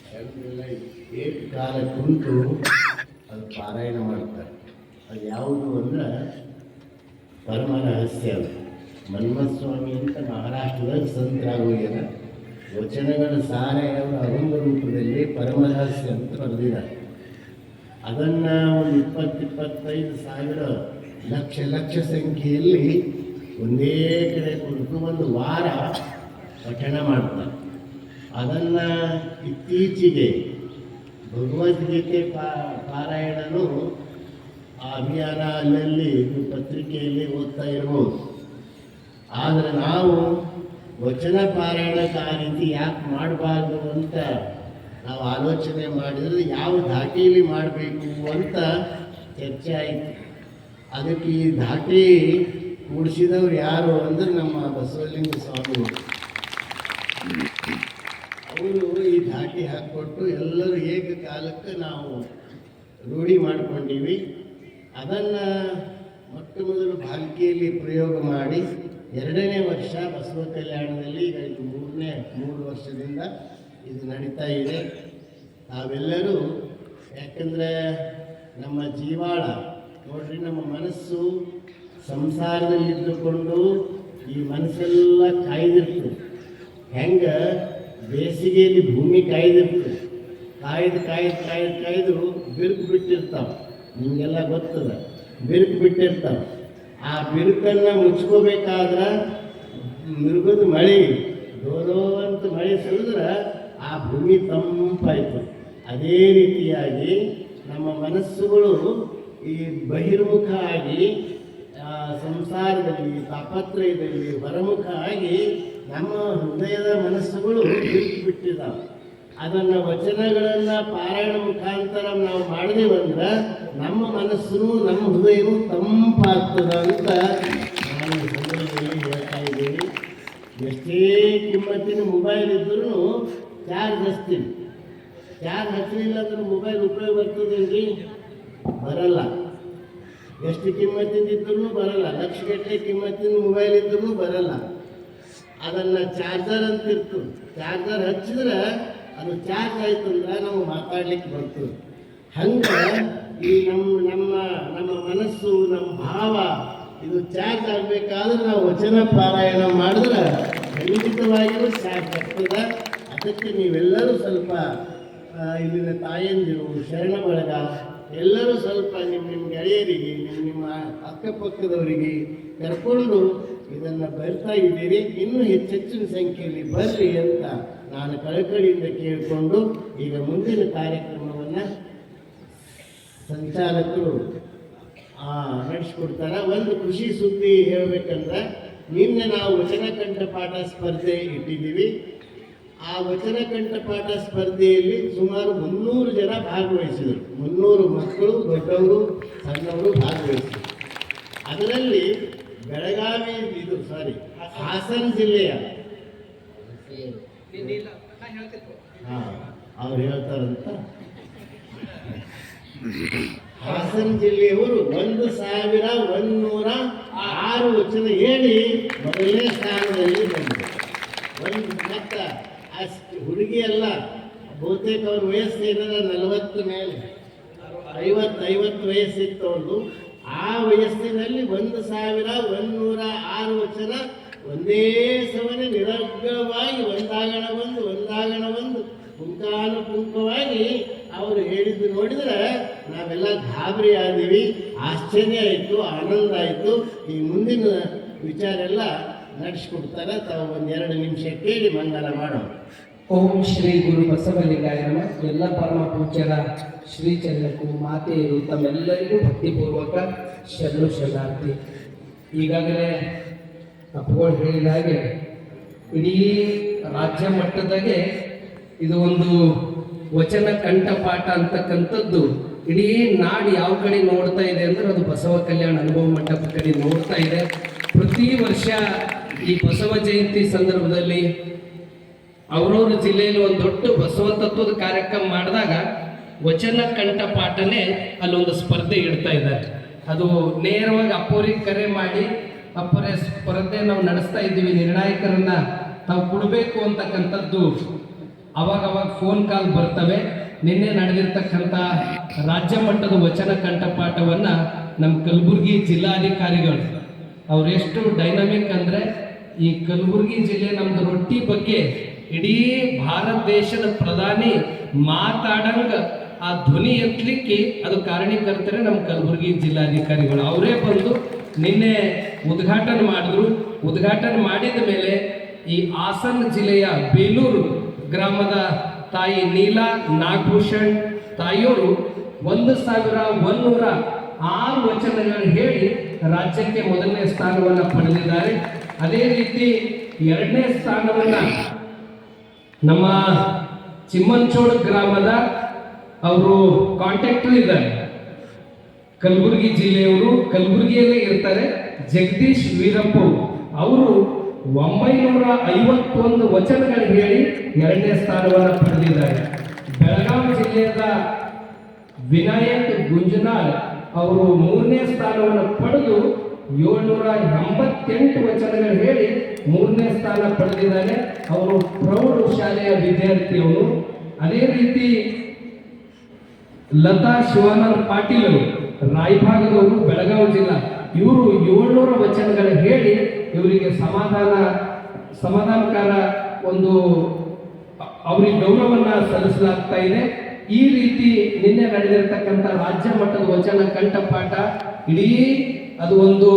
ಶರಣರೆಲ್ಲ ಏಕಕಾಲ ಕುಂತು ಅದು ಪಾರಾಯಣ ಮಾಡ್ತಾರೆ. ಅದು ಯಾವುದು ಅಂದ್ರೆ ಪರಮ ರಹಸ್ಯ. ಅದು ಮನ್ಮಸ್ವಾಮಿ ಅಂತ ಮಹಾರಾಷ್ಟ್ರದಲ್ಲಿ ಸಂತರಾಗೋಗ್ಯಾರ. ವಚನಗಳ ಸಾರ ಅವರು ಅರಂಭ ರೂಪದಲ್ಲಿ ಪರಮ ರಹಸ್ಯ ಅಂತ ಬರೆದಿದ್ದಾರೆ. ಅದನ್ನು ಒಂದು 20-25,000 ಲಕ್ಷ ಸಂಖ್ಯೆಯಲ್ಲಿ ಒಂದೇ ಕಡೆ ಕುರಿತು ಒಂದು ವಾರ ಪಠಣ ಮಾಡ್ತಾರೆ. ಅದನ್ನು ಇತ್ತೀಚೆಗೆ ಭಗವದ್ಗೀತೆ ಪಾರಾಯಣನು ಆ ಅಭಿಯಾನ ಅಲ್ಲಲ್ಲಿ ಪತ್ರಿಕೆಯಲ್ಲಿ ಓದ್ತಾ ಇರ್ಬೋದು. ಆದರೆ ನಾವು ವಚನ ಪಾರಾಯಣಕ್ಕೆ ಆ ರೀತಿ ಯಾಕೆ ಮಾಡಬಾರ್ದು ಅಂತ ನಾವು ಆಲೋಚನೆ ಮಾಡಿದರೆ ಯಾವ ಧಾಟಿಯಲ್ಲಿ ಮಾಡಬೇಕು ಅಂತ ಚರ್ಚೆ ಆಯಿತು. ಅದಕ್ಕೆ ಈ ಧಾಟಿ ಕೂಡಿಸಿದವ್ರು ಯಾರು ಅಂದರೆ ನಮ್ಮ ಬಸವಲಿಂಗ ಸ್ವಾಮಿಗಳು. ಅವರು ಈ ಧಾಟಿ ಹಾಕಿಕೊಟ್ಟು ಎಲ್ಲರೂ ಏಕಕಾಲಕ್ಕೆ ನಾವು ರೂಢಿ ಮಾಡಿಕೊಂಡಿವಿ. ಅದನ್ನು ಮೊಟ್ಟ ಮೊದಲು ಭಾಲ್ಕಿಯಲ್ಲಿ ಪ್ರಯೋಗ ಮಾಡಿ 2ನೇ ವರ್ಷ ಬಸವ ಕಲ್ಯಾಣದಲ್ಲಿ ಈಗ ಇದು 3 ವರ್ಷದಿಂದ ಇದು ನಡೀತಾ ಇದೆ. ನಾವೆಲ್ಲರೂ ಯಾಕಂದರೆ ನಮ್ಮ ಜೀವಾಳ ನೋಡ್ರಿ, ನಮ್ಮ ಮನಸ್ಸು ಸಂಸಾರದಲ್ಲಿದ್ದುಕೊಂಡು ಈ ಮನಸ್ಸೆಲ್ಲ ಕಾಯ್ದಿರ್ತದೆ. ಹೆಂಗೆ ಬೇಸಿಗೆಯಲ್ಲಿ ಭೂಮಿ ಕಾಯ್ದಿರ್ತದೆ, ಕಾಯ್ದು ಬಿರುಕು ಬಿಟ್ಟಿರ್ತಾವೆ. ನಿಮಗೆಲ್ಲ ಗೊತ್ತದ, ಬಿರುಕು ಬಿಟ್ಟಿರ್ತಾವೆ. ಆ ಬಿರುಕನ್ನು ಮುಚ್ಕೋಬೇಕಾದ್ರೆ ಮೃಗದ ಮಳೆ ದೋದೋ ಅಂತ ಮಳೆ ಸುರಿದ್ರೆ ಆ ಭೂಮಿ ತಂಪಾಯ್ತು. ಅದೇ ರೀತಿಯಾಗಿ ನಮ್ಮ ಮನಸ್ಸುಗಳು ಈ ಬಹಿರ್ಮುಖ ಆಗಿ ಸಂಸಾರದಲ್ಲಿ ತಾಪತ್ರಯದಲ್ಲಿ ಹೊರಮುಖ ಆಗಿ ನಮ್ಮ ಹೃದಯದ ಮನಸ್ಸುಗಳು ಬಿಟ್ಟಿದ್ದಾವೆ. ಅದನ್ನು ವಚನಗಳನ್ನು ಪಾರಾಯಣ ಮುಖಾಂತರ ನಾವು ಮಾಡಿದೆವಂದ್ರೆ ನಮ್ಮ ಮನಸ್ಸು ನಮ್ಮ ಹೃದಯವು ತಂಪಾಗ್ತದೆ ಅಂತ ನಾನು ಈ ಸಂದರ್ಭದಲ್ಲಿ ಹೇಳ್ತಾ ಇದ್ದೀನಿ. ಎಷ್ಟೇ ಕಿಮ್ಮತ್ತಿನ ಮೊಬೈಲ್ ಇದ್ರೂ ಚಾರ್ಜ್ ಹಚ್ತೀನಿ. ಚಾರ್ಜ್ ಹಚ್ಚಲಿಲ್ಲ ಅಂದ್ರೆ ಮೊಬೈಲ್ ಉಪಯೋಗ ಬರ್ತದೇನ್ರಿ? ಬರಲ್ಲ. ಎಷ್ಟು ಕಿಮ್ಮತ್ತಿಂದ ಇದ್ರೂ ಬರಲ್ಲ. ಲಕ್ಷಗಟ್ಟಲೆ ಕಿಮ್ಮತ್ತಿನ ಮೊಬೈಲ್ ಇದ್ರೂ ಬರಲ್ಲ. ಅದನ್ನು ಚಾರ್ಜರ್ ಅಂತ ಇರ್ತದೆ. ಚಾರ್ಜರ್ ಹಚ್ಚಿದ್ರೆ ಅದು ಚಾರ್ಜ್ ಆಯ್ತು ಅಂದ್ರೆ ನಾವು ಮಾತಾಡ್ಲಿಕ್ಕೆ ಬರ್ತದೆ. ಹಂಗೆ ಈ ನಮ್ಮ ಮನಸ್ಸು, ನಮ್ಮ ಭಾವ ಇದು ಚಾರ್ಜ್ ಆಗಬೇಕಾದ್ರೆ ನಾವು ವಚನ ಪಾರಾಯಣ ಮಾಡಿದ್ರೆ ಖಂಡಿತವಾಗಿಯೂ ಚಾರ್ಜ್ ಆಗ್ತದೆ. ಅದಕ್ಕೆ ನೀವೆಲ್ಲರೂ ಸ್ವಲ್ಪ ಇಲ್ಲಿನ ತಾಯಂದಿರು, ಶರಣ ಬಳಗ ಎಲ್ಲರೂ ಸ್ವಲ್ಪ ನಿಮ್ಮ ಗೆಳೆಯರಿಗೆ, ನಿಮ್ಮ ಅಕ್ಕಪಕ್ಕದವರಿಗೆ ಕರ್ಕೊಂಡು ಇದನ್ನು ಬರ್ತಾ ಇದ್ದೀರಿ. ಇನ್ನೂ ಹೆಚ್ಚಿನ ಸಂಖ್ಯೆಯಲ್ಲಿ ಬರ್ರಿ ಅಂತ ನಾನು ಕಳಕಳಿಯಿಂದ ಕೇಳಿಕೊಂಡು ಈಗ ಮುಂದಿನ ಕಾರ್ಯಕ್ರಮವನ್ನು ಸಂಚಾಲಕರು ನಡೆಸ್ಕೊಡ್ತಾರೆ. ಒಂದು ಖುಷಿ ಸುದ್ದಿ ಹೇಳಬೇಕಂದ್ರೆ ನಿನ್ನೆ ನಾವು ವಚನ ಕಂಠಪಾಠ ಸ್ಪರ್ಧೆ ಇಟ್ಟಿದ್ದೀವಿ. ಆ ವಚನ ಕಂಠಪಾಠ ಸ್ಪರ್ಧೆಯಲ್ಲಿ ಸುಮಾರು 300 ಜನ ಭಾಗವಹಿಸಿದರು. 300 ಮಕ್ಕಳು, ದೊಡ್ಡವರು, ಸಣ್ಣವರು ಭಾಗವಹಿಸಿದರು. ಅದರಲ್ಲಿ ಬೆಳಗಾವಿ ಹಾಸನ ಜಿಲ್ಲೆಯ ಅವ್ರು ಹೇಳ್ತಾರಂತ ಹಾಸನ ಜಿಲ್ಲೆಯವರು 1106 ವಚನ ಹೇಳಿ ಮೊದಲನೇ ಸ್ಥಾನದಲ್ಲಿ ಬಂದರು. ಮತ್ತು ಆ ಹುಡುಗಿ ಅಲ್ಲ, ಬಹುತೇಕ ಅವ್ರ ವಯಸ್ಸು ಏನಾರ 40 ಮೇಲೆ 50 ವಯಸ್ಸಿತ್ತು ಅವ್ರದ್ದು. ಆ ವಯಸ್ಸಿನಲ್ಲಿ 1106 ವಚನ ಒಂದೇ ಸಮನೆ ನಿರರ್ಗಳವಾಗಿ ಒಂದಾಗಣ ಒಂದು ಪುಂಖಾನುಪುಂಖವಾಗಿ ಅವರು ಹೇಳಿದ್ದು ನೋಡಿದರೆ ನಾವೆಲ್ಲ ಗಾಬರಿ ಆದೀವಿ. ಆಶ್ಚರ್ಯ ಆಯಿತು, ಆನಂದ ಆಯಿತು. ಈ ಮುಂದಿನ ವಿಚಾರ ಎಲ್ಲ ನಡೆಸ್ಕೊಡ್ತಾರೆ. ತಾವು 1-2 ನಿಮಿಷ ಕೇಳಿ ಮಂಗಲ ಮಾಡೋಣ. ಓಂ ಶ್ರೀ ಗುರು ಬಸವಲಿಂಗಾಯ ನಮಃ. ಎಲ್ಲ ಪರಮ ಪೂಜ್ಯರ ಶ್ರೀಚರಣಕ್ಕೂ ಮಾತೆಯರು ತಮ್ಮೆಲ್ಲರಿಗೂ ಭಕ್ತಿಪೂರ್ವಕ ಶರಣು ಶರಣಾರ್ಥಿ. ಈಗಾಗಲೇ ಅಪ್ಪಗಳು ಹೇಳಿದ ಹಾಗೆ ಇಡೀ ರಾಜ್ಯ ಮಟ್ಟದಾಗೆ ಇದು ಒಂದು ವಚನ ಕಂಠಪಾಠ ಅಂತಕ್ಕಂಥದ್ದು ಇಡೀ ನಾಡು ಯಾವ ಕಡೆ ನೋಡ್ತಾ ಇದೆ ಅಂದ್ರೆ ಅದು ಬಸವ ಕಲ್ಯಾಣ ಅನುಭವ ಮಂಟಪ ಕಡೆ ನೋಡ್ತಾ ಇದೆ. ಪ್ರತಿ ವರ್ಷ ಈ ಬಸವ ಜಯಂತಿ ಸಂದರ್ಭದಲ್ಲಿ ಅವ್ರವ್ರ ಜಿಲ್ಲೆಯಲ್ಲಿ ಒಂದು ದೊಡ್ಡ ಬಸವ ತತ್ವದ ಕಾರ್ಯಕ್ರಮ ಮಾಡಿದಾಗ ವಚನ ಕಂಠಪಾಠನೇ ಅಲ್ಲೊಂದು ಸ್ಪರ್ಧೆ ಇಡ್ತಾ ಇದ್ದಾರೆ. ಅದು ನೇರವಾಗಿ ಅಪ್ಪೋರಿಗೆ ಕರೆ ಮಾಡಿ, ಅಪ್ಪರೇ ಸ್ಪರ್ಧೆ ನಾವು ನಡೆಸ್ತಾ ಇದ್ದೀವಿ, ನಿರ್ಣಾಯಕರನ್ನ ತಾವು ಕೊಡಬೇಕು ಅಂತಕ್ಕಂಥದ್ದು ಅವಾಗ ಫೋನ್ ಕಾಲ್ ಬರ್ತವೆ. ನಿನ್ನೆ ನಡೆದಿರ್ತಕ್ಕಂಥ ರಾಜ್ಯ ಮಟ್ಟದ ವಚನ ಕಂಠಪಾಠವನ್ನು ನಮ್ಮ ಕಲಬುರಗಿ ಜಿಲ್ಲಾಧಿಕಾರಿಗಳು ಅವರೆಷ್ಟು ಡೈನಮಿಕ್ ಅಂದರೆ, ಈ ಕಲಬುರಗಿ ಜಿಲ್ಲೆ ನಮ್ಮದು ರೊಟ್ಟಿ ಬಗ್ಗೆ ಇಡೀ ಭಾರತ ದೇಶದ ಪ್ರಧಾನಿ ಮಾತಾಡಂಗ ಆ ಧ್ವನಿ ಎತ್ತಲಿಕ್ಕೆ ಅದು ಕಾರಣೀಕರ್ತರೆ ನಮ್ಮ ಕಲಬುರಗಿ ಜಿಲ್ಲಾಧಿಕಾರಿಗಳು. ಅವರೇ ಬಂದು ನಿನ್ನೆ ಉದ್ಘಾಟನೆ ಮಾಡಿದ್ರು. ಉದ್ಘಾಟನೆ ಮಾಡಿದ ಮೇಲೆ ಈ ಹಾಸನ ಜಿಲ್ಲೆಯ ಬೇಲೂರು ಗ್ರಾಮದ ತಾಯಿ ನೀಲಾ ನಾಗಭೂಷಣ್ ತಾಯಿಯವರು 1106 ವಚನಗಳನ್ನು ಹೇಳಿ ರಾಜ್ಯಕ್ಕೆ ಮೊದಲನೇ ಸ್ಥಾನವನ್ನು ಪಡೆದಿದ್ದಾರೆ. ಅದೇ ರೀತಿ 2ನೇ ಸ್ಥಾನವನ್ನು ನಮ್ಮ ಚಿಮ್ಮಂಚೋಡ್ ಗ್ರಾಮದ ಅವರು ಕಾಂಟ್ಯಾಕ್ಟರ್ ಇದ್ದಾರೆ, ಕಲಬುರಗಿ ಜಿಲ್ಲೆಯವರು, ಕಲಬುರಗಿಯಲ್ಲೇ ಇರ್ತಾರೆ, ಜಗದೀಶ್ ವೀರಪ್ಪ ಅವರು 951 ವಚನಗಳು ಹೇಳಿ 2ನೇ ಸ್ಥಾನವನ್ನು ಪಡೆದಿದ್ದಾರೆ. ಬೆಳಗಾವಿ ಜಿಲ್ಲೆಯ ವಿನಾಯಕ್ ಗುಂಜನಾಳ್ ಅವರು 3ನೇ ಸ್ಥಾನವನ್ನು ಪಡೆದು 788 ವಚನಗಳು ಹೇಳಿ 3ನೇ ಸ್ಥಾನ ಪಡೆದಿದ್ದಾರೆ. ಅವರು ಪ್ರೌಢ ಶಾಲೆಯ ವಿದ್ಯಾರ್ಥಿಯವರು. ಅದೇ ರೀತಿ ಲತಾ ಶಿವಾನಂದ ಪಾಟೀಲ್ ಅವರು ರಾಯಭಾಗದವರು, ಬೆಳಗಾವಿ ಜಿಲ್ಲಾ, ಇವರು 700 ವಚನಗಳು ಹೇಳಿ ಇವರಿಗೆ ಸಮಾಧಾನಕಾರ ಒಂದು ಅವರಿಗೆ ಗೌರವವನ್ನು ಸಲ್ಲಿಸಲಾಗ್ತಾ ಇದೆ. ಈ ರೀತಿ ನಿನ್ನೆ ನಡೆದಿರ್ತಕ್ಕಂಥ ರಾಜ್ಯ ಮಟ್ಟದ ವಚನ ಕಂಠಪಾಠ ಇಡೀ ಅದು ಒಂದು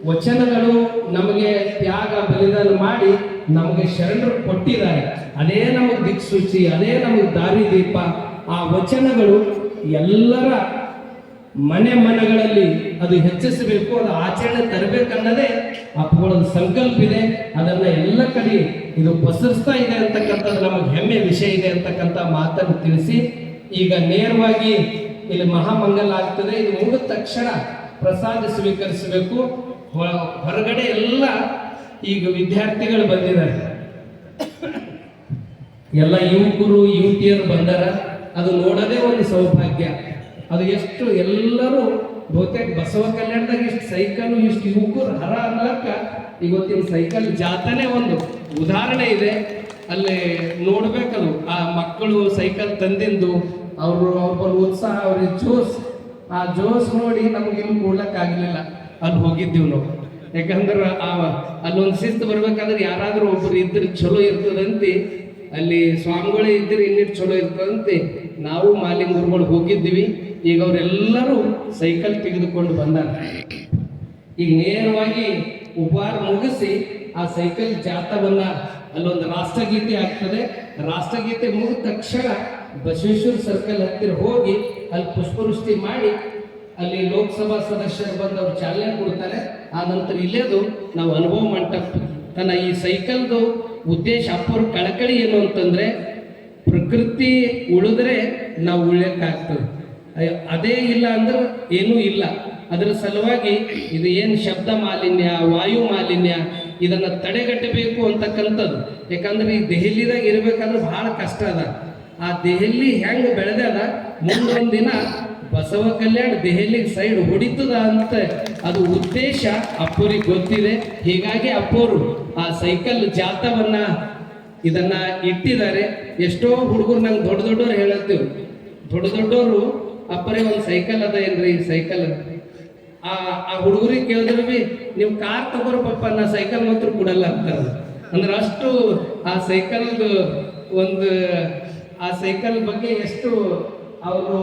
ವಚನಗಳು ನಮಗೆ ತ್ಯಾಗ ಬಲಿದಾನ ಮಾಡಿ ನಮಗೆ ಶರಣರು ಕೊಟ್ಟಿದ್ದಾರೆ. ಅದೇ ನಮಗೆ ದಿಕ್ಸೂಚಿ, ಅದೇ ನಮಗೆ ದಾರಿದೀಪ. ಆ ವಚನಗಳು ಎಲ್ಲರ ಮನೆಗಳಲ್ಲಿ ಅದು ಹೆಚ್ಚಿಸಬೇಕು, ಅದು ಆಚರಣೆ ತರಬೇಕನ್ನೋದೇ ಅಪ್ಪಗಳ ಸಂಕಲ್ಪ ಇದೆ. ಅದನ್ನು ಎಲ್ಲ ಕಡೆ ಇದು ಪಸರಿಸ್ತಾ ಇದೆ ಅಂತಕ್ಕಂಥದ್ದು ನಮಗೆ ಹೆಮ್ಮೆ ವಿಷಯ ಇದೆ ಅಂತಕ್ಕಂಥ ಮಾತನ್ನು ತಿಳಿಸಿ, ಈಗ ನೇರವಾಗಿ ಇಲ್ಲಿ ಮಹಾಮಂಗಲ ಆಗ್ತದೆ. ಇದು ಮುಗಿದ ತಕ್ಷಣ ಪ್ರಸಾದ ಸ್ವೀಕರಿಸಬೇಕು. ಹೊರಗಡೆ ಎಲ್ಲ ಈಗ ವಿದ್ಯಾರ್ಥಿಗಳು ಬಂದಿದ್ದಾರೆ, ಎಲ್ಲ ಯುವಕರು ಯುವತಿಯರು ಬಂದಾರ. ಅದು ನೋಡೋದೇ ಒಂದು ಸೌಭಾಗ್ಯ. ಅದು ಎಷ್ಟು ಎಲ್ಲರೂ ಬಹುತೇಕ ಬಸವ ಕಲ್ಯಾಣದಾಗ ಇಷ್ಟು ಸೈಕಲ್, ಇಷ್ಟು ಯುವಕರು ಹರ ಅನ್ನಲಕ್ಕ ಇವತ್ತಿನ ಸೈಕಲ್ ಜಾಥಾನೇ ಒಂದು ಉದಾಹರಣೆ ಇದೆ. ಅಲ್ಲಿ ನೋಡ್ಬೇಕದು ಆ ಮಕ್ಕಳು ಸೈಕಲ್ ತಂದಿಂದು ಅವ್ರ ಉತ್ಸಾಹ, ಅವ್ರಿಗೆ ಆ ಜೋಸ್ ನೋಡಿ ನಮ್ಗೆ ಇಲ್ಲಿ ಕೂಡ್ಲಕ್ಕಾಗಲಿಲ್ಲ. ಅಲ್ಲಿ ಹೋಗಿದ್ದೀವಿ ನಾವು. ಯಾಕಂದ್ರೆ ಅಲ್ಲೊಂದು ಶಿಸ್ತು ಬರ್ಬೇಕಾದ್ರೆ ಯಾರಾದರೂ ಒಬ್ಬರು ಇದ್ರೆ ಚಲೋ ಇರ್ತದಂತೆ, ಅಲ್ಲಿ ಸ್ವಾಮಿಗಳೇ ಇದ್ರೆ ಇನ್ನಿಟ್ಟು ಚಲೋ ಇರ್ತದಂತೆ ನಾವು ಮಾಲಿಂಗರುಗಳು ಹೋಗಿದ್ದೀವಿ. ಈಗ ಅವರೆಲ್ಲರೂ ಸೈಕಲ್ ತೆಗೆದುಕೊಂಡು ಬಂದಾರ. ಈಗ ನೇರವಾಗಿ ಉಪಹಾರ ಮುಗಿಸಿ ಆ ಸೈಕಲ್ ಜಾಥವನ್ನ ಅಲ್ಲೊಂದು ರಾಷ್ಟ್ರಗೀತೆ ಆಗ್ತದೆ. ರಾಷ್ಟ್ರಗೀತೆ ಮುಗಿದ ತಕ್ಷಣ ಬಸವೇಶ್ವರ ಸರ್ಕಲ್ ಹತ್ತಿರ ಹೋಗಿ ಅಲ್ಲಿ ಪುಷ್ಪವೃಷ್ಟಿ ಮಾಡಿ ಅಲ್ಲಿ ಲೋಕಸಭಾ ಸದಸ್ಯರು ಬಂದು ಅವ್ರು ಚಾಲನೆ ಕೊಡ್ತಾರೆ. ಆ ನಂತರ ಇಲ್ಲೇದು ನಾವು ಅನುಭವ ಮಂಟಪ ತನ್ನ ಈ ಸೈಕಲ್ದು ಉದ್ದೇಶ ಅಪ್ಪವ್ರ ಕಳಕಳಿ ಏನು ಅಂತಂದರೆ ಪ್ರಕೃತಿ ಉಳಿದ್ರೆ ನಾವು ಉಳಿಯೋಕ್ಕಾಗ್ತದೆ, ಅದೇ ಇಲ್ಲ ಅಂದ್ರೆ ಏನೂ ಇಲ್ಲ. ಅದರ ಸಲುವಾಗಿ ಇದು ಏನು ಶಬ್ದ ಮಾಲಿನ್ಯ, ವಾಯು ಮಾಲಿನ್ಯ ಇದನ್ನು ತಡೆಗಟ್ಟಬೇಕು ಅಂತಕ್ಕಂಥದ್ದು. ಯಾಕಂದ್ರೆ ಈ ದೆಹಲಿದಾಗ ಇರಬೇಕಂದ್ರೆ ಭಾಳ ಕಷ್ಟ ಅದ. ಆ ದೆಹಲಿ ಹೆಂಗೆ ಬೆಳೆದದ ಮುಂದೊಂದು ದಿನ ಬಸವ ಕಲ್ಯಾಣ ದೆಹಲಿಗೆ ಸೈಡ್ ಹೊಡಿತದ ಅಂತ ಅದು ಉದ್ದೇಶ ಅಪ್ಪೋರಿಗೆ ಗೊತ್ತಿದೆ. ಹೀಗಾಗಿ ಅಪ್ಪೋರು ಆ ಸೈಕಲ್ ಜಾಥವನ್ನ ಇದನ್ನ ಇಟ್ಟಿದ್ದಾರೆ. ಎಷ್ಟೋ ಹುಡುಗರು ನಂಗೆ ದೊಡ್ಡವ್ರು ಹೇಳತ್ತೀವಿ, ದೊಡ್ಡವರು ಅಪ್ಪರೇ ಒಂದು ಸೈಕಲ್ ಅದ ಏನ್ರಿ ಸೈಕಲ್. ಆ ಹುಡುಗರಿಗೆ ಕೇಳಿದ್ರೆ ಬಿ ನೀವು ಕಾರ್ ತಗೋರು ಪಪ್ಪ, ನಾ ಸೈಕಲ್ ಮಾತ್ರ ಕೊಡಲ್ಲ ಅಂತಾರೆ. ಅಂದ್ರೆ ಅಷ್ಟು ಆ ಸೈಕಲ್ದು ಒಂದು ಆ ಸೈಕಲ್ ಬಗ್ಗೆ ಎಷ್ಟು ಅವರು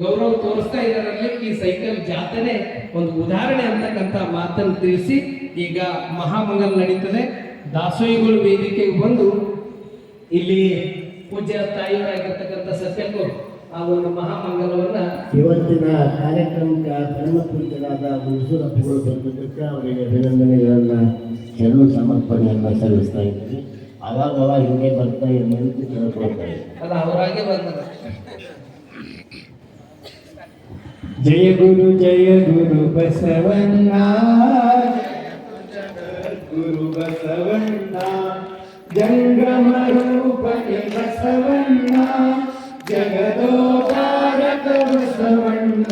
ಗೌರವ ತೋರಿಸ್ತಾ ಇದ್ದಾರಲ್ಲಿ ಈ ಸೈಕಲ್ ಜಾಥಾನೇ ಒಂದು ಉದಾಹರಣೆ ಅಂತಕ್ಕಂಥ ಮಾತನ್ನು ತಿಳಿಸಿ ಈಗ ಮಹಾಮಂಗಲ್ ನಡೀತದೆ. ದಾಸೋಹಿಗಳು ವೇದಿಕೆಗೆ ಬಂದು ಇಲ್ಲಿ ಪೂಜ್ಯ ತಾಯಿಯವರಾಗಿರ್ತಕ್ಕಂಥ ಸತ್ಯಕ್ಕವರು ಆ ಒಂದು ಮಹಾಮಂಗಲವನ್ನ ಇವತ್ತಿನ ಕಾರ್ಯಕ್ರಮಕ್ಕೆ ಪರಮ ಪೂಜ್ಯರಾದ ಹುಣಸೂರಪ್ಪಗಳು ಬಂದಿದ್ದಕ್ಕೆ ಅವರಿಗೆ ಅಭಿನಂದನೆಗಳನ್ನು ಶರಣು ಸಮರ್ಪಣೆಯನ್ನು ಸಲ್ಲಿಸ್ತಾ ಇದ್ದೀವಿ. ಅವಾಗ ಹಿಂಗೆ ಬರ್ತಾ ನಿಂತು ಕೇಳ್ಕೊಳ್ತಾ ಇದ್ದೀವಿ. ಅಲ್ಲ ಅವರಾಗೆ ಬಂದ ಜಯ ಗುರು ಬಸವಣ್ಣ, ಗುರು ಬಸವಣ್ಣ, ಜಂಗಮ ರೂಪನೆ ಬಸವಣ್ಣ, ಜಗದೋಧಾರಕ ಬಸವಣ್ಣ,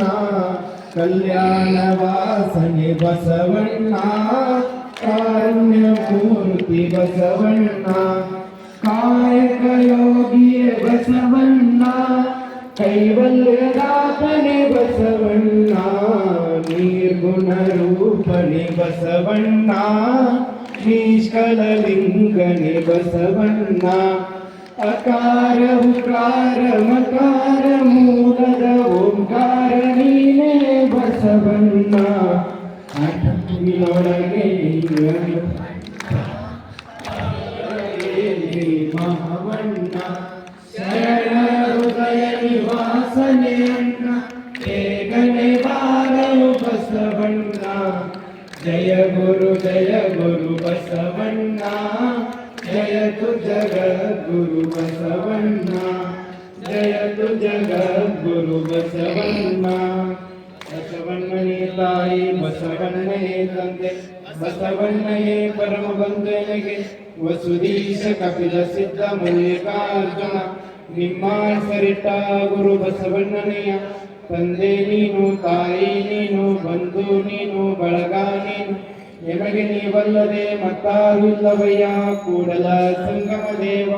ಕಲ್ಯಾಣ ವಾಸನೆ ಬಸವಣ್ಣ, ಕಾರುಣ್ಯ ಮೂರ್ತಿ ಬಸವಣ್ಣ, ಕಾಯಕ ಯೋಗಿಯ ಬಸವಣ್ಣ, ಕೈವಲ್ಯದಾತನೆ ಬಸವಣ್ಣ, ನಿರ್ಗುಣ ರೂಪನೆ ಬಸವಣ್ಣ, ನಿಷ್ಕಲಲಿಂಗನೆ ಬಸವಣ್ಣ, ಅಕಾರ ಉಕಾರ ಮಕಾರ ಮೂಲದ ಓಂಕಾರ ನೀನೇ ಬಸವಣ್ಣ, ಅಟೊಳಗೆ ಮಹಾವಣ್ಣ, ಶರಣ ಹೃದಯ ನಿವಾಸನೆ ಅಣ್ಣ, ಬೇಗನೆ ಬಾರಲು ಬಸವಣ್ಣ, ಜಯ ಗುರು ಬಸವಣ್ಣ, ಜಯತು ಜಗದ್ಗುರು ಬಸವಣ್ಣ, ಜಯತು ಜಗದ್ಗುರು ಬಸವಣ್ಣ. ಬಸವಣ್ಣನೇ ತಾಯಿ, ಬಸವಣ್ಣನೇ ತಂದೆ, ಬಸವಣ್ಣನೇ ಪರಮ ಬಂಧನಿಗೆ ವಸುದೀಶ ಕಪಿಲ ಸಿದ್ಧ ಮಲ್ಲಿಕಾರ್ಜುನ ನಿಮ್ಮ ಸರಿಟ ಗುರು ಬಸವಣ್ಣನೆಯ ತಂದೆ ನೀನು, ತಾಯಿ ನೀನು, ಬಂಧು ನೀನು, ಬಳಗ ನೀನು, ಎಮಗೆ ನೀವಲ್ಲದೆ ಮತ್ತಾರಿಲ್ಲವಯ್ಯ. ಕೂಡಲ ಸಂಗಮ ದೇವ,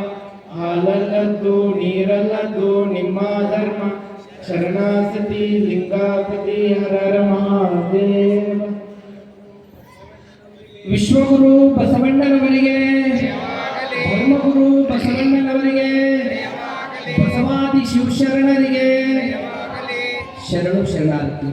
ಹಾಲಲ್ಲದ್ದು ನೀರಲ್ಲದ್ದು ನಿಮ್ಮ ಧರ್ಮ, ಶರಣಾಸತಿ ಲಿಂಗಾಪತಿ ಹರರ ಮಹಾದೇವ. ವಿಶ್ವಗುರು ಬಸವಣ್ಣನವರಿಗೆ, ಧರ್ಮಗುರು ಬಸವಣ್ಣನವರಿಗೆ, ಬಸವಾದಿ ಶಿವಶರಣರಿಗೆ ಶರಣು ಶರಣಾರ್ಥಿ.